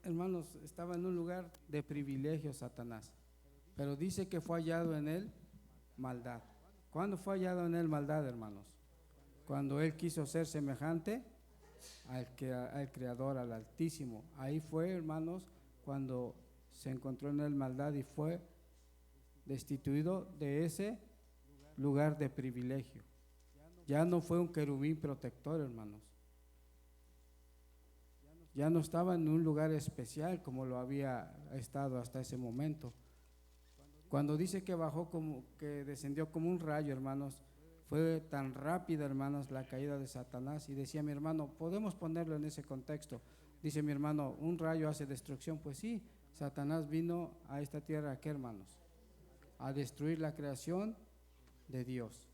hermanos, estaba en un lugar de privilegio Satanás, pero dice que fue hallado en él maldad. ¿Cuándo fue hallado en él maldad, hermanos? Cuando él quiso ser semejante al Creador, al Altísimo. Ahí fue, hermanos, cuando se encontró en él maldad y fue destituido de ese lugar de privilegio. Ya no fue un querubín protector, hermanos. Ya no estaba en un lugar especial como lo había estado hasta ese momento. Cuando dice que bajó como que descendió como un rayo, hermanos, fue tan rápida, hermanos, la caída de Satanás. Y decía mi hermano, podemos ponerlo en ese contexto. Dice mi hermano, un rayo hace destrucción. Pues sí, Satanás vino a esta tierra, ¿qué, hermanos? A destruir la creación de Dios.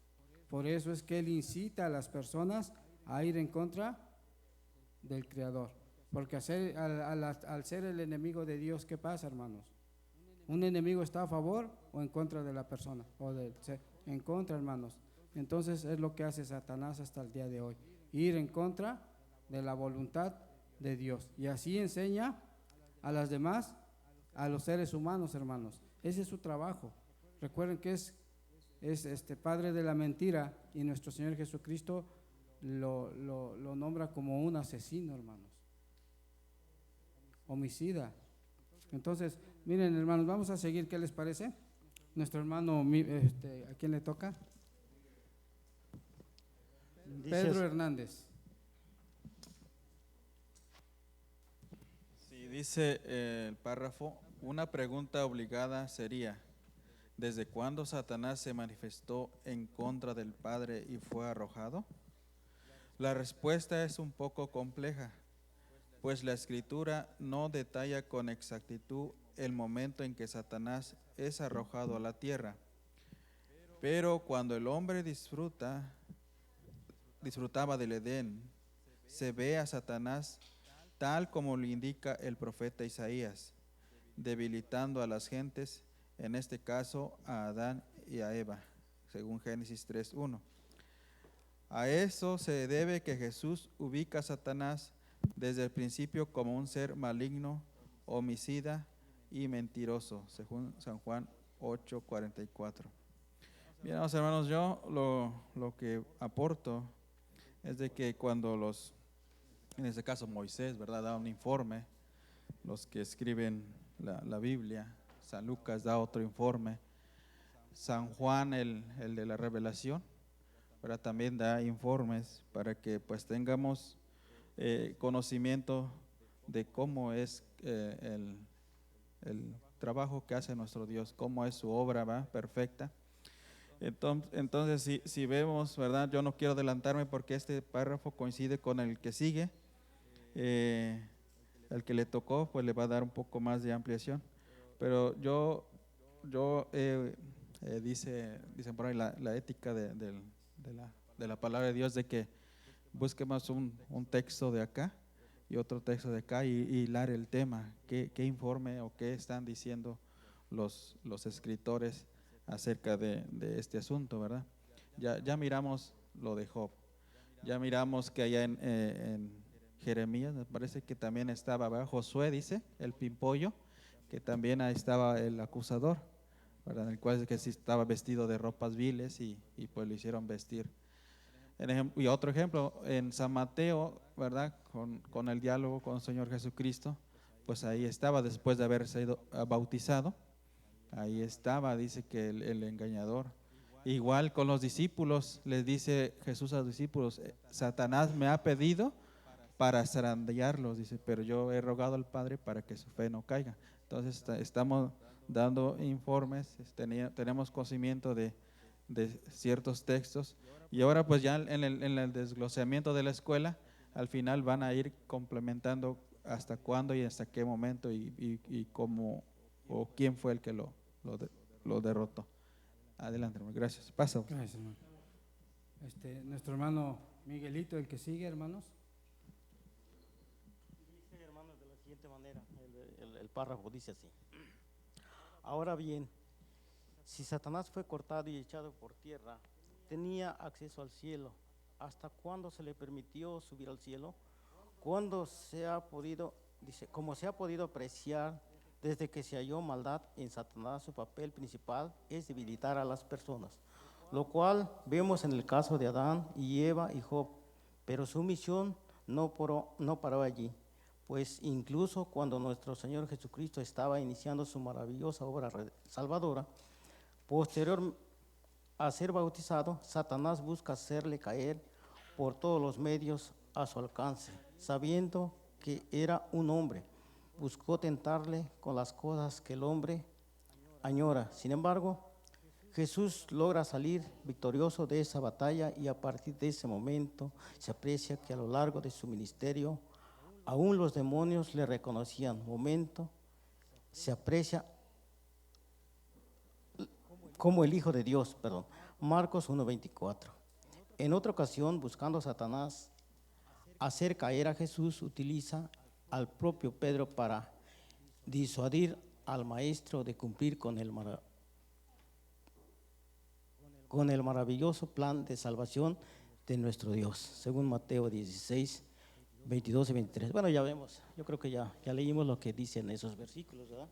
Por eso es que él incita a las personas a ir en contra del Creador. Porque al ser el enemigo de Dios, ¿qué pasa, hermanos? ¿Un enemigo está a favor o en contra de la persona? En contra, hermanos. Entonces es lo que hace Satanás hasta el día de hoy. Ir en contra de la voluntad de Dios. Y así enseña a las demás, a los seres humanos, hermanos. Ese es su trabajo. Recuerden que es padre de la mentira, y nuestro Señor Jesucristo lo nombra como un asesino, hermanos. Homicida. Entonces, miren, hermanos, vamos a seguir. ¿Qué les parece? Nuestro hermano, ¿a quién le toca? Pedro Hernández. Sí, dice el párrafo, una pregunta obligada sería, ¿desde cuándo Satanás se manifestó en contra del Padre y fue arrojado? La respuesta es un poco compleja, pues la Escritura no detalla con exactitud el momento en que Satanás es arrojado a la tierra. Pero cuando el hombre disfrutaba del Edén, se ve a Satanás tal como lo indica el profeta Isaías, debilitando a las gentes, en este caso a Adán y a Eva, según Génesis 3:1. A eso se debe que Jesús ubica a Satanás desde el principio como un ser maligno, homicida y mentiroso, según San Juan 8:44. Bien, hermanos, yo lo que aporto es de que cuando en este caso Moisés, ¿verdad?, da un informe, los que escriben la Biblia, San Lucas da otro informe, San Juan, el de la revelación, ¿verdad?, también da informes para que pues tengamos conocimiento de cómo es el trabajo que hace nuestro Dios, cómo es su obra, ¿va?, perfecta. Entonces si vemos, ¿verdad?, yo no quiero adelantarme porque este párrafo coincide con el que sigue, el que le tocó pues le va a dar un poco más de ampliación, pero dicen por ahí la ética de la palabra de Dios, de que busquemos un texto de acá y otro texto de acá y hilar el tema, qué informe o qué están diciendo los escritores acerca de este asunto, ¿verdad? Ya miramos lo de Job, ya miramos que allá en Jeremías, me parece que también estaba, ¿verdad?, Josué, dice, el pimpollo, que también ahí estaba el acusador, ¿verdad?, en el cual es que sí estaba vestido de ropas viles y pues lo hicieron vestir. Y otro ejemplo, en San Mateo, ¿verdad?, con el diálogo con el Señor Jesucristo, pues ahí estaba después de haber sido bautizado. Ahí estaba, dice que el engañador. Igual con los discípulos, les dice Jesús a los discípulos, Satanás me ha pedido para zarandearlos, dice, pero yo he rogado al Padre para que su fe no caiga. Entonces estamos dando informes, tenemos conocimiento de ciertos textos, y ahora pues ya en el desglosamiento de la escuela, al final van a ir complementando hasta cuándo y hasta qué momento y cómo o quién fue el que lo derrotó. Adelante, hermano. Gracias. Pasa. Gracias, hermano. Nuestro hermano Miguelito, el que sigue, hermanos. Dice, hermanos, de la siguiente manera, el párrafo dice así. Ahora bien, si Satanás fue cortado y echado por tierra, tenía acceso al cielo. ¿Hasta cuándo se le permitió subir al cielo? Cuando se ha podido, dice, como se ha podido apreciar desde que se halló maldad en Satanás, su papel principal es debilitar a las personas, lo cual vemos en el caso de Adán y Eva y Job, pero su misión no paró allí, pues incluso cuando nuestro Señor Jesucristo estaba iniciando su maravillosa obra salvadora, posterior a ser bautizado, Satanás busca hacerle caer por todos los medios a su alcance, sabiendo que era un hombre. Buscó tentarle con las cosas que el hombre añora. Sin embargo, Jesús logra salir victorioso de esa batalla y a partir de ese momento se aprecia que a lo largo de su ministerio aún los demonios le reconocían. Momento se aprecia como el Hijo de Dios, perdón. Marcos 1:24. En otra ocasión, buscando a Satanás hacer caer a Jesús, utiliza al propio Pedro para disuadir al maestro de cumplir con el maravilloso plan de salvación de nuestro Dios, según Mateo 16, 22 y 23. Bueno, ya vemos, yo creo que ya leímos lo que dicen esos versículos, ¿verdad?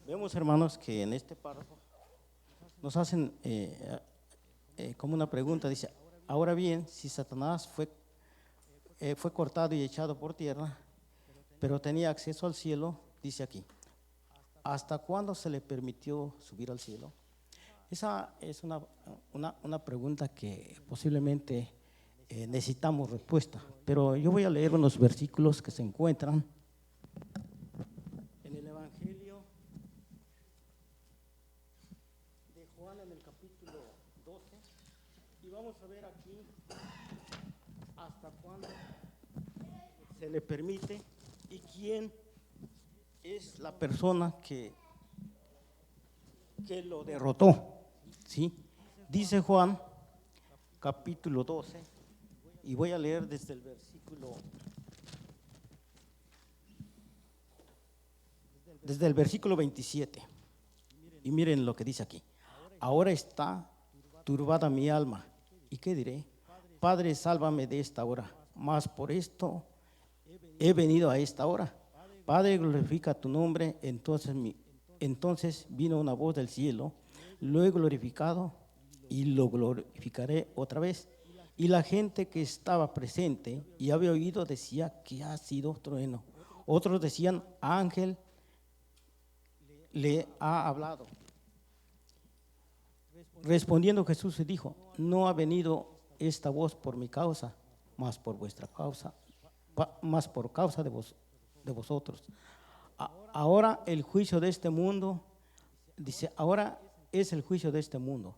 Vemos, hermanos, que en este párrafo nos hacen como una pregunta, dice, ahora bien, si Satanás fue cortado y echado por tierra, pero tenía acceso al cielo, dice aquí, ¿hasta cuándo se le permitió subir al cielo? Esa es una pregunta que posiblemente necesitamos respuesta, pero yo voy a leer unos versículos que se encuentran en el Evangelio de Juan, en el capítulo 12, y vamos a ver aquí hasta cuándo se le permite y quién es la persona que lo derrotó. ¿Sí? Dice Juan, capítulo 12, y voy a leer desde el versículo 27. Y miren lo que dice aquí. Ahora está turbada mi alma. ¿Y qué diré? Padre, sálvame de esta hora. Mas por esto he venido a esta hora. Padre, glorifica tu nombre. Entonces vino una voz del cielo, lo he glorificado y lo glorificaré otra vez. Y la gente que estaba presente y había oído decía que ha sido trueno. Otros decían, ángel le ha hablado. Respondiendo Jesús se dijo, no ha venido esta voz por mi causa, mas por vuestra causa, más por causa de vosotros. Ahora el juicio de este mundo, dice, ahora es el juicio de este mundo.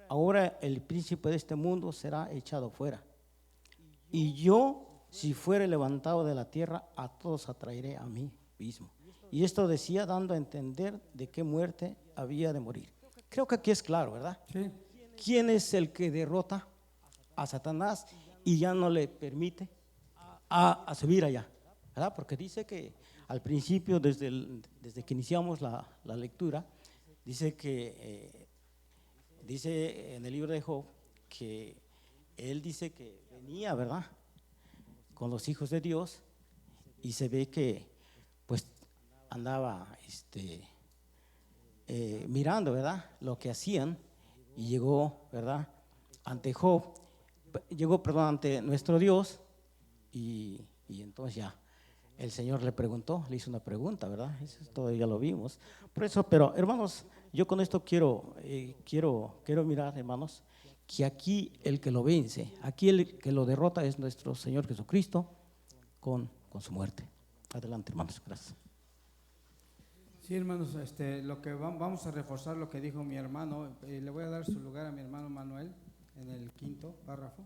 Ahora el príncipe de este mundo será echado fuera. Y yo, si fuere levantado de la tierra, a todos atraeré a mí mismo. Y esto decía dando a entender de qué muerte había de morir. Creo que aquí es claro, ¿verdad? Sí. ¿Quién es el que derrota a Satanás y ya no le permite a subir allá? ¿Verdad? Porque dice que al principio, desde que iniciamos la lectura, dice que dice en el libro de Job que él dice que venía, ¿verdad?, con los hijos de Dios, y se ve que pues andaba mirando, ¿verdad?, lo que hacían, y llegó, ¿verdad?, ante nuestro Dios, y entonces ya el Señor le hizo una pregunta, ¿verdad? Eso todavía lo vimos. Por eso, pero hermanos, yo con esto quiero mirar, hermanos, que aquí el que lo vence, aquí el que lo derrota es nuestro Señor Jesucristo con su muerte. Adelante, hermanos, gracias. Sí, hermanos, lo que vamos a reforzar lo que dijo mi hermano, le voy a dar su lugar a mi hermano Manuel en el 5º párrafo.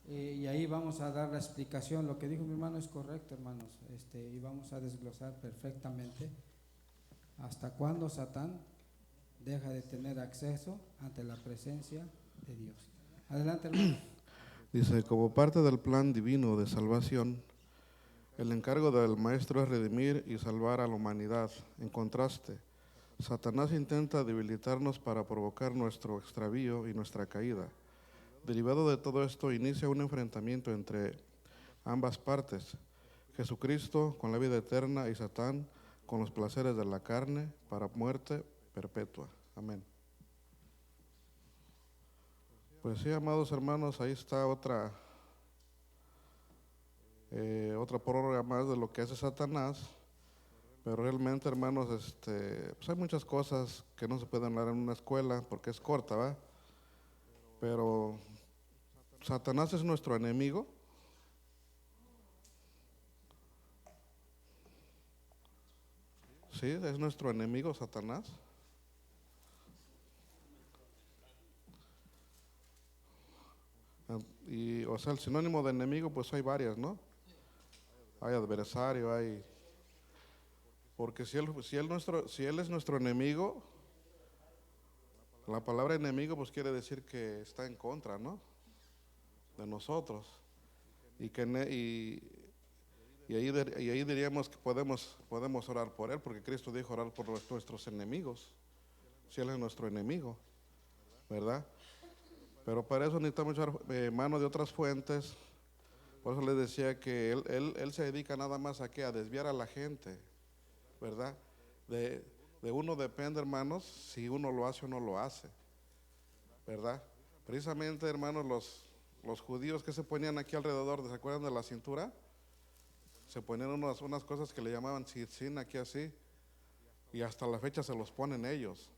Y ahí vamos a dar la explicación. Lo que dijo mi hermano es correcto, hermanos, y vamos a desglosar perfectamente hasta cuándo Satán deja de tener acceso ante la presencia de Dios. Adelante, hermano. Dice, como parte del plan divino de salvación, el encargo del maestro es redimir y salvar a la humanidad. En contraste, Satanás intenta debilitarnos para provocar nuestro extravío y nuestra caída. Derivado de todo esto, inicia un enfrentamiento entre ambas partes, Jesucristo con la vida eterna y Satán con los placeres de la carne para muerte perpetua. Amén. Pues sí, amados hermanos, ahí está otra prórroga más de lo que hace Satanás. Pero realmente, hermanos, pues hay muchas cosas que no se pueden hablar en una escuela porque es corta, ¿va? Pero Satanás es nuestro enemigo. Sí, es nuestro enemigo Satanás. Y, o sea, el sinónimo de enemigo, pues hay varias, ¿no? Hay adversario, hay... Porque si él es nuestro enemigo, la palabra enemigo pues quiere decir que está en contra, ¿no? De nosotros. Y ahí diríamos que podemos orar por él, porque Cristo dijo orar por nuestros enemigos, si él es nuestro enemigo, ¿verdad? Pero para eso necesitamos echar mano de otras fuentes. Por eso les decía que él se dedica nada más a desviar a la gente, ¿verdad? De uno depende, hermanos, si uno lo hace o no lo hace, ¿verdad? Precisamente, hermanos, los judíos que se ponían aquí alrededor, ¿se acuerdan de la cintura? Se ponían unas cosas que le llamaban tzitzin aquí así, y hasta la fecha se los ponen ellos.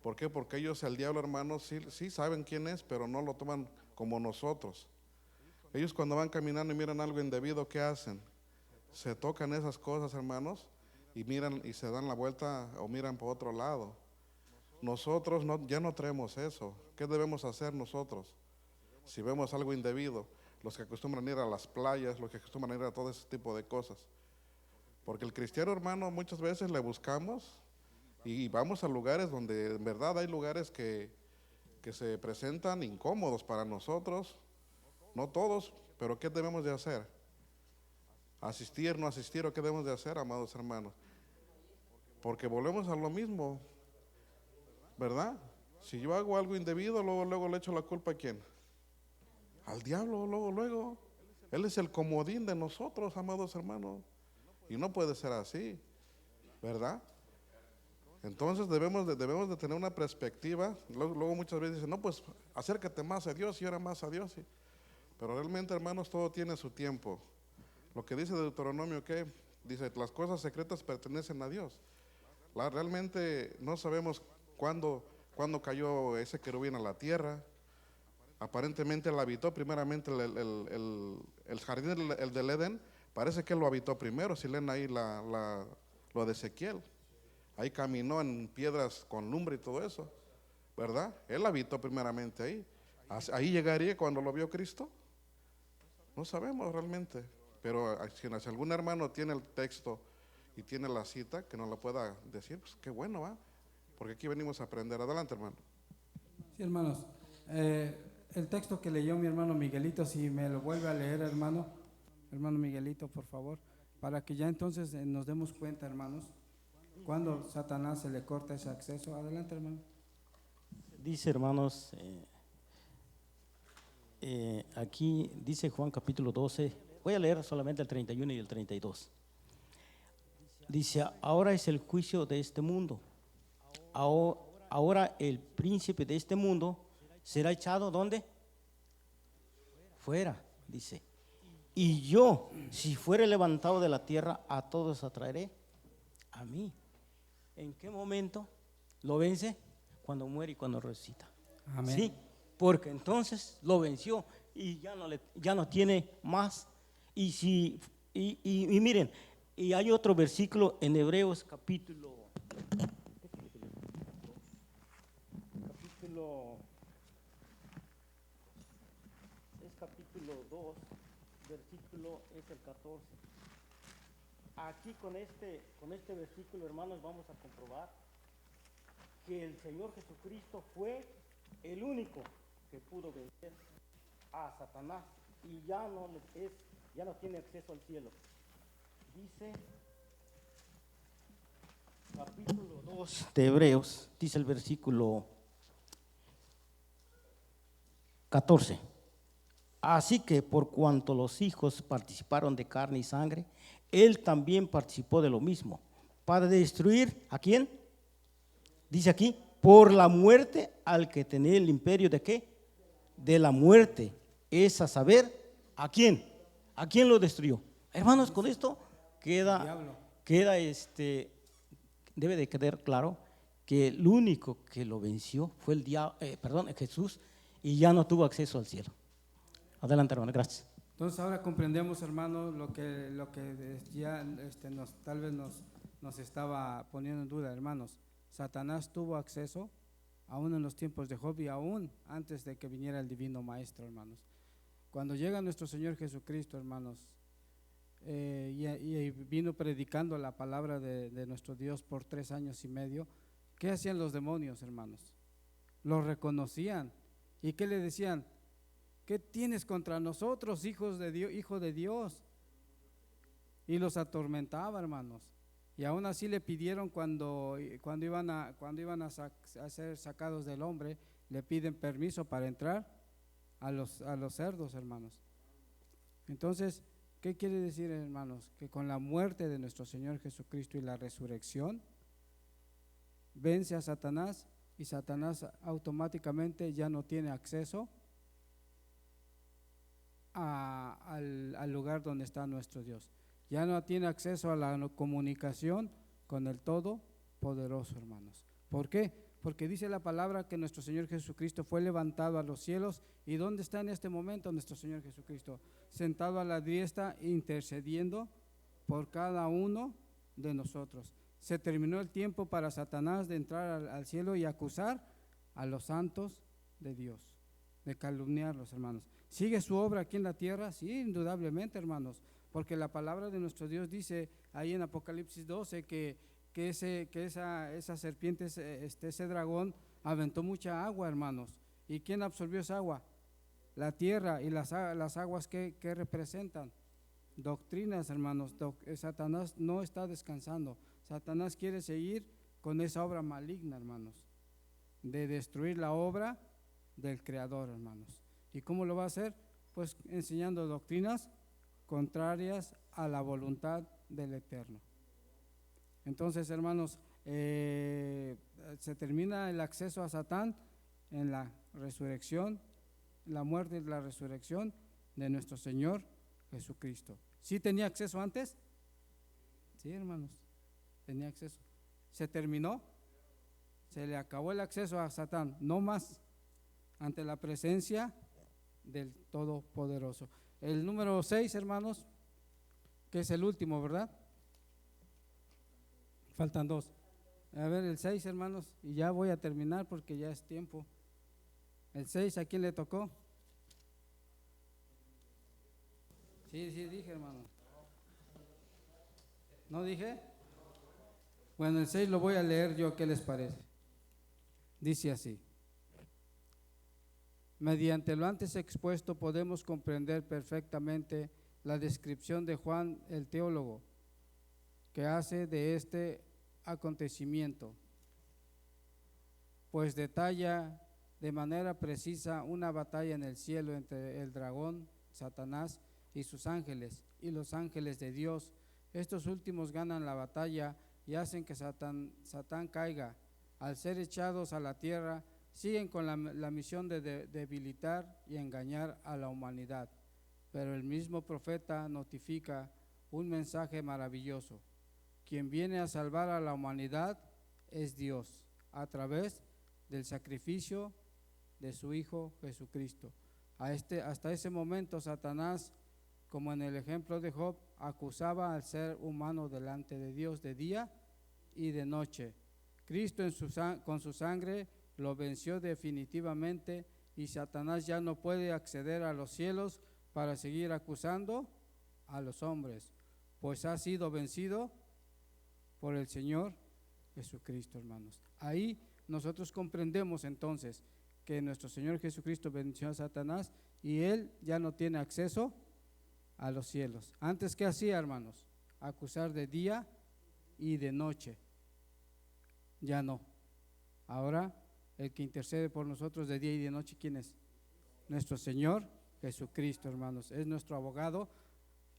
¿Por qué? Porque ellos, el diablo, hermanos, sí saben quién es, pero no lo toman como nosotros. Ellos cuando van caminando y miran algo indebido, ¿qué hacen? Se tocan esas cosas, hermanos, y miran y se dan la vuelta o miran por otro lado. Nosotros ya no traemos eso. ¿Qué debemos hacer nosotros? Si vemos algo indebido, los que acostumbran ir a las playas, los que acostumbran ir a todo ese tipo de cosas. Porque el cristiano, hermano, muchas veces le buscamos y vamos a lugares donde en verdad hay lugares que se presentan incómodos para nosotros, no todos, pero ¿qué debemos de hacer? Asistir, no asistir, ¿o qué debemos de hacer, amados hermanos? Porque volvemos a lo mismo, ¿verdad? Si yo hago algo indebido, luego le echo la culpa ¿a quién? Al diablo, luego. Él es el comodín de nosotros, amados hermanos. Y no puede ser así, ¿verdad? Entonces debemos de tener una perspectiva. Luego muchas veces dicen, no, pues acércate más a Dios y ora más a Dios. Pero realmente, hermanos, todo tiene su tiempo. Lo que dice Deuteronomio, ¿qué? Dice, las cosas secretas pertenecen a Dios. Realmente no sabemos cuándo cayó ese querubín a la tierra. Aparentemente él habitó primeramente el jardín del Edén. Parece que él lo habitó primero. Si leen ahí lo de Ezequiel, ahí caminó en piedras con lumbre y todo eso, ¿verdad? Él habitó primeramente ahí. ¿Ahí llegaría cuando lo vio Cristo? No sabemos realmente. Pero si algún hermano tiene el texto y tiene la cita, que nos la pueda decir, pues qué bueno, ¿va? Porque aquí venimos a aprender. Adelante, hermano. Sí, hermanos. El texto que leyó mi hermano Miguelito, si me lo vuelve a leer, hermano Miguelito, por favor, para que ya entonces nos demos cuenta, hermanos, cuando Satanás se le corta ese acceso. Adelante, hermano. Dice, hermanos, aquí dice Juan capítulo 12, voy a leer solamente el 31 y el 32. Dice, ahora es el juicio de este mundo. Ahora el príncipe de este mundo será echado, ¿dónde? Fuera, dice. Y yo, si fuere levantado de la tierra, a todos atraeré a mí. ¿En qué momento lo vence? Cuando muere y cuando resucita. Amén. Sí, porque entonces lo venció y ya no tiene más. Y miren, y hay otro versículo en Hebreos capítulo 2, versículo es el 14. Aquí con este versículo, hermanos, vamos a comprobar que el Señor Jesucristo fue el único que pudo vencer a Satanás y ya no tiene acceso al cielo. Dice capítulo 2 de Hebreos, dice el versículo 14. Así que por cuanto los hijos participaron de carne y sangre, él también participó de lo mismo, para destruir ¿a quién? Dice aquí, por la muerte al que tenía el imperio ¿de qué? De la muerte, es a saber, ¿a quién? ¿A quién lo destruyó? Hermanos, con esto Diablo. debe de quedar claro que el único que lo venció fue Jesús, y ya no tuvo acceso al cielo. Adelante, hermano, gracias. Entonces ahora comprendemos, hermanos, lo que ya tal vez nos estaba poniendo en duda, hermanos. Satanás tuvo acceso aún en los tiempos de Job y aún antes de que viniera el divino maestro, hermanos. Cuando llega nuestro Señor Jesucristo, hermanos, y vino predicando la palabra de nuestro Dios por 3 años y medio, ¿qué hacían los demonios, hermanos? Los reconocían. ¿Y qué le decían? ¿Qué tienes contra nosotros, hijo de Dios? Y los atormentaba, hermanos. Y aún así le pidieron cuando iban a ser sacados del hombre, le piden permiso para entrar a los cerdos, hermanos. Entonces, ¿qué quiere decir, hermanos? Que con la muerte de nuestro Señor Jesucristo y la resurrección, vence a Satanás, y Satanás automáticamente ya no tiene acceso al lugar donde está nuestro Dios. Ya no tiene acceso a la comunicación con el Todopoderoso, hermanos. ¿Por qué? Porque dice la palabra que nuestro Señor Jesucristo fue levantado a los cielos. ¿Y dónde está en este momento nuestro Señor Jesucristo? Sentado a la diestra, intercediendo por cada uno de nosotros. Se terminó el tiempo para Satanás de entrar al cielo y acusar a los santos de Dios, de calumniarlos, hermanos. ¿Sigue su obra aquí en la tierra? Sí, indudablemente, hermanos, porque la palabra de nuestro Dios dice ahí en Apocalipsis 12 que esa serpiente, ese dragón, aventó mucha agua, hermanos. ¿Y quién absorbió esa agua? La tierra. ¿Y las aguas qué representan? Doctrinas, hermanos. Satanás no está descansando. Satanás quiere seguir con esa obra maligna, hermanos, de destruir la obra del Creador, hermanos. ¿Y cómo lo va a hacer? Pues enseñando doctrinas contrarias a la voluntad del Eterno. Entonces, hermanos, se termina el acceso a Satán en la resurrección, la muerte y la resurrección de nuestro Señor Jesucristo. ¿Sí tenía acceso antes? Sí, hermanos, tenía acceso. ¿Se terminó? Se le acabó el acceso a Satán, no más, ante la presencia del Todopoderoso. El número 6, hermanos, que es el último, ¿verdad? Faltan 2. A ver, el 6, hermanos, y ya voy a terminar porque ya es tiempo. El 6, ¿a quién le tocó? Sí, dije, hermano. ¿No dije? Bueno, el 6 lo voy a leer yo, ¿qué les parece? Dice así: mediante lo antes expuesto podemos comprender perfectamente la descripción de Juan el teólogo que hace de este acontecimiento, pues detalla de manera precisa una batalla en el cielo entre el dragón, Satanás, y sus ángeles, y los ángeles de Dios. Estos últimos ganan la batalla y hacen que Satán caiga. Al ser echados a la tierra, siguen con la misión de debilitar y engañar a la humanidad. Pero el mismo profeta notifica un mensaje maravilloso. Quien viene a salvar a la humanidad es Dios, a través del sacrificio de su Hijo Jesucristo. Hasta ese momento Satanás, como en el ejemplo de Job, acusaba al ser humano delante de Dios de día y de noche. Cristo con su sangre lo venció definitivamente, y Satanás ya no puede acceder a los cielos para seguir acusando a los hombres, pues ha sido vencido por el Señor Jesucristo, hermanos. Ahí nosotros comprendemos entonces que nuestro Señor Jesucristo venció a Satanás y él ya no tiene acceso a los cielos. Antes, ¿qué hacía, hermanos? Acusar de día y de noche. Ya no. Ahora el que intercede por nosotros de día y de noche, ¿quién es? Nuestro Señor Jesucristo, hermanos. Es nuestro abogado,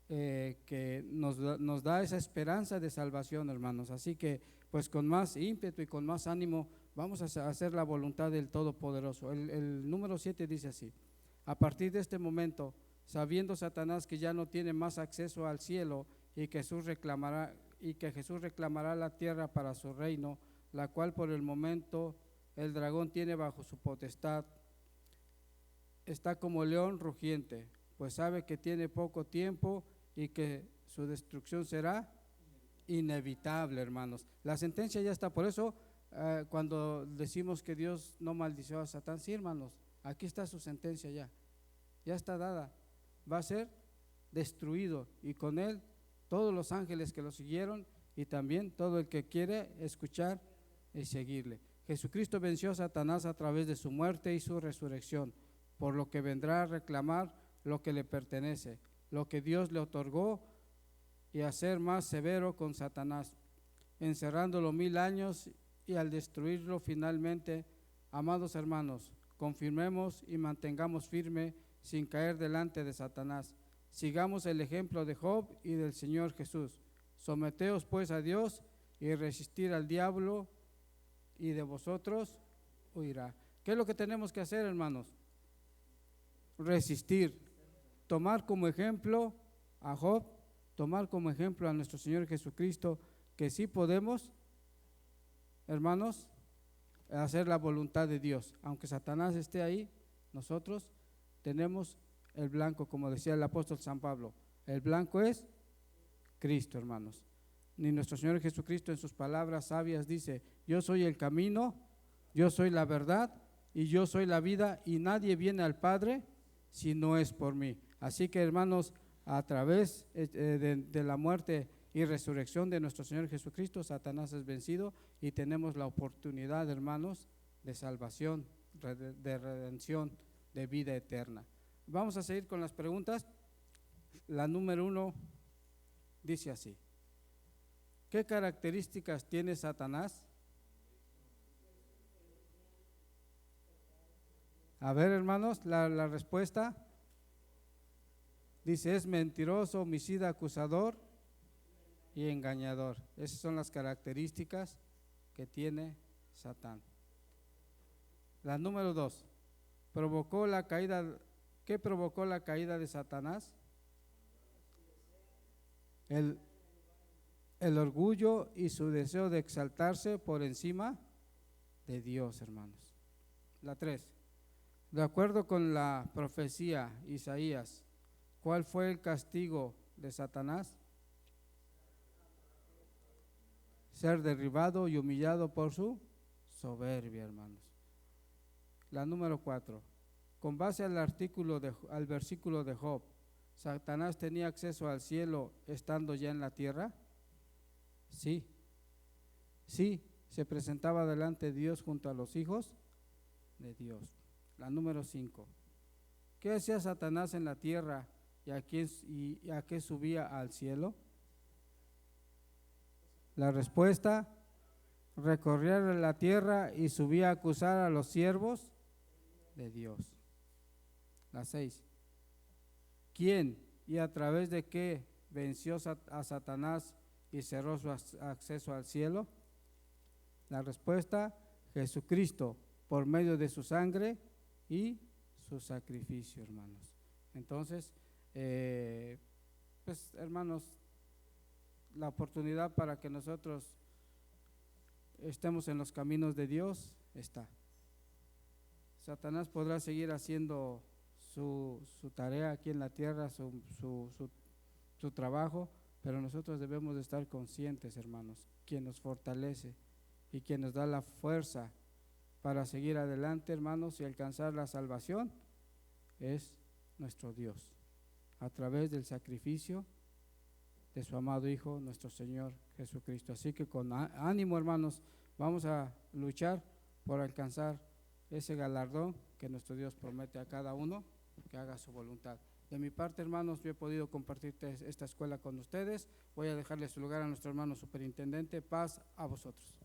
que nos da esa esperanza de salvación, hermanos. Así que, pues con más ímpetu y con más ánimo, vamos a hacer la voluntad del Todopoderoso. El número 7 dice así: a partir de este momento, sabiendo Satanás que ya no tiene más acceso al cielo y que Jesús reclamará la tierra para su reino, la cual por el momento el dragón tiene bajo su potestad. Está como león rugiente, pues sabe que tiene poco tiempo y que su destrucción será inevitable, hermanos. La sentencia ya está, por eso cuando decimos que Dios no maldició a Satán, sí, hermanos, aquí está su sentencia ya está dada, va a ser destruido y con él todos los ángeles que lo siguieron y también todo el que quiere escuchar y seguirle. Jesucristo venció a Satanás a través de su muerte y su resurrección, por lo que vendrá a reclamar lo que le pertenece, lo que Dios le otorgó, y a ser más severo con Satanás, encerrándolo 1000 años y al destruirlo finalmente. Amados hermanos, confirmemos y mantengamos firme sin caer delante de Satanás. Sigamos el ejemplo de Job y del Señor Jesús. Someteos pues a Dios y resistir al diablo, y de vosotros huirá. ¿Qué es lo que tenemos que hacer, hermanos? Resistir, tomar como ejemplo a Job, tomar como ejemplo a nuestro Señor Jesucristo, que sí podemos, hermanos, hacer la voluntad de Dios. Aunque Satanás esté ahí, nosotros tenemos el blanco, como decía el apóstol San Pablo. El blanco es Cristo, hermanos. Ni nuestro Señor Jesucristo en sus palabras sabias dice: yo soy el camino, yo soy la verdad y yo soy la vida, y nadie viene al Padre si no es por mí. Así que, hermanos, a través de la muerte y resurrección de nuestro Señor Jesucristo, Satanás es vencido y tenemos la oportunidad, hermanos, de salvación, de redención, de vida eterna. Vamos a seguir con las preguntas. La número 1 dice así: ¿qué características tiene Satanás? A ver, hermanos, la respuesta dice: es mentiroso, homicida, acusador y engañador. Esas son las características que tiene Satán. La número 2, ¿qué provocó la caída de Satanás? El orgullo y su deseo de exaltarse por encima de Dios, hermanos. La 3, de acuerdo con la profecía Isaías, ¿cuál fue el castigo de Satanás? Ser derribado y humillado por su soberbia, hermanos. La número 4, con base al versículo de Job, ¿Satanás tenía acceso al cielo estando ya en la tierra? Sí, se presentaba delante de Dios junto a los hijos de Dios. La número 5, ¿qué hacía Satanás en la tierra y a qué subía al cielo? La respuesta: recorría la tierra y subía a acusar a los siervos de Dios. La 6, ¿quién y a través de qué venció a Satanás y cerró su acceso al cielo? La respuesta: Jesucristo, por medio de su sangre y su sacrificio, hermanos. Entonces, pues, hermanos, la oportunidad para que nosotros estemos en los caminos de Dios está. Satanás podrá seguir haciendo su tarea aquí en la tierra, su trabajo, pero nosotros debemos de estar conscientes, hermanos, quien nos fortalece y quien nos da la fuerza para seguir adelante, hermanos, y alcanzar la salvación es nuestro Dios, a través del sacrificio de su amado Hijo, nuestro Señor Jesucristo. Así que con ánimo, hermanos, vamos a luchar por alcanzar ese galardón que nuestro Dios promete a cada uno que haga su voluntad. De mi parte, hermanos, yo he podido compartir esta escuela con ustedes. Voy a dejarle su lugar a nuestro hermano superintendente. Paz a vosotros.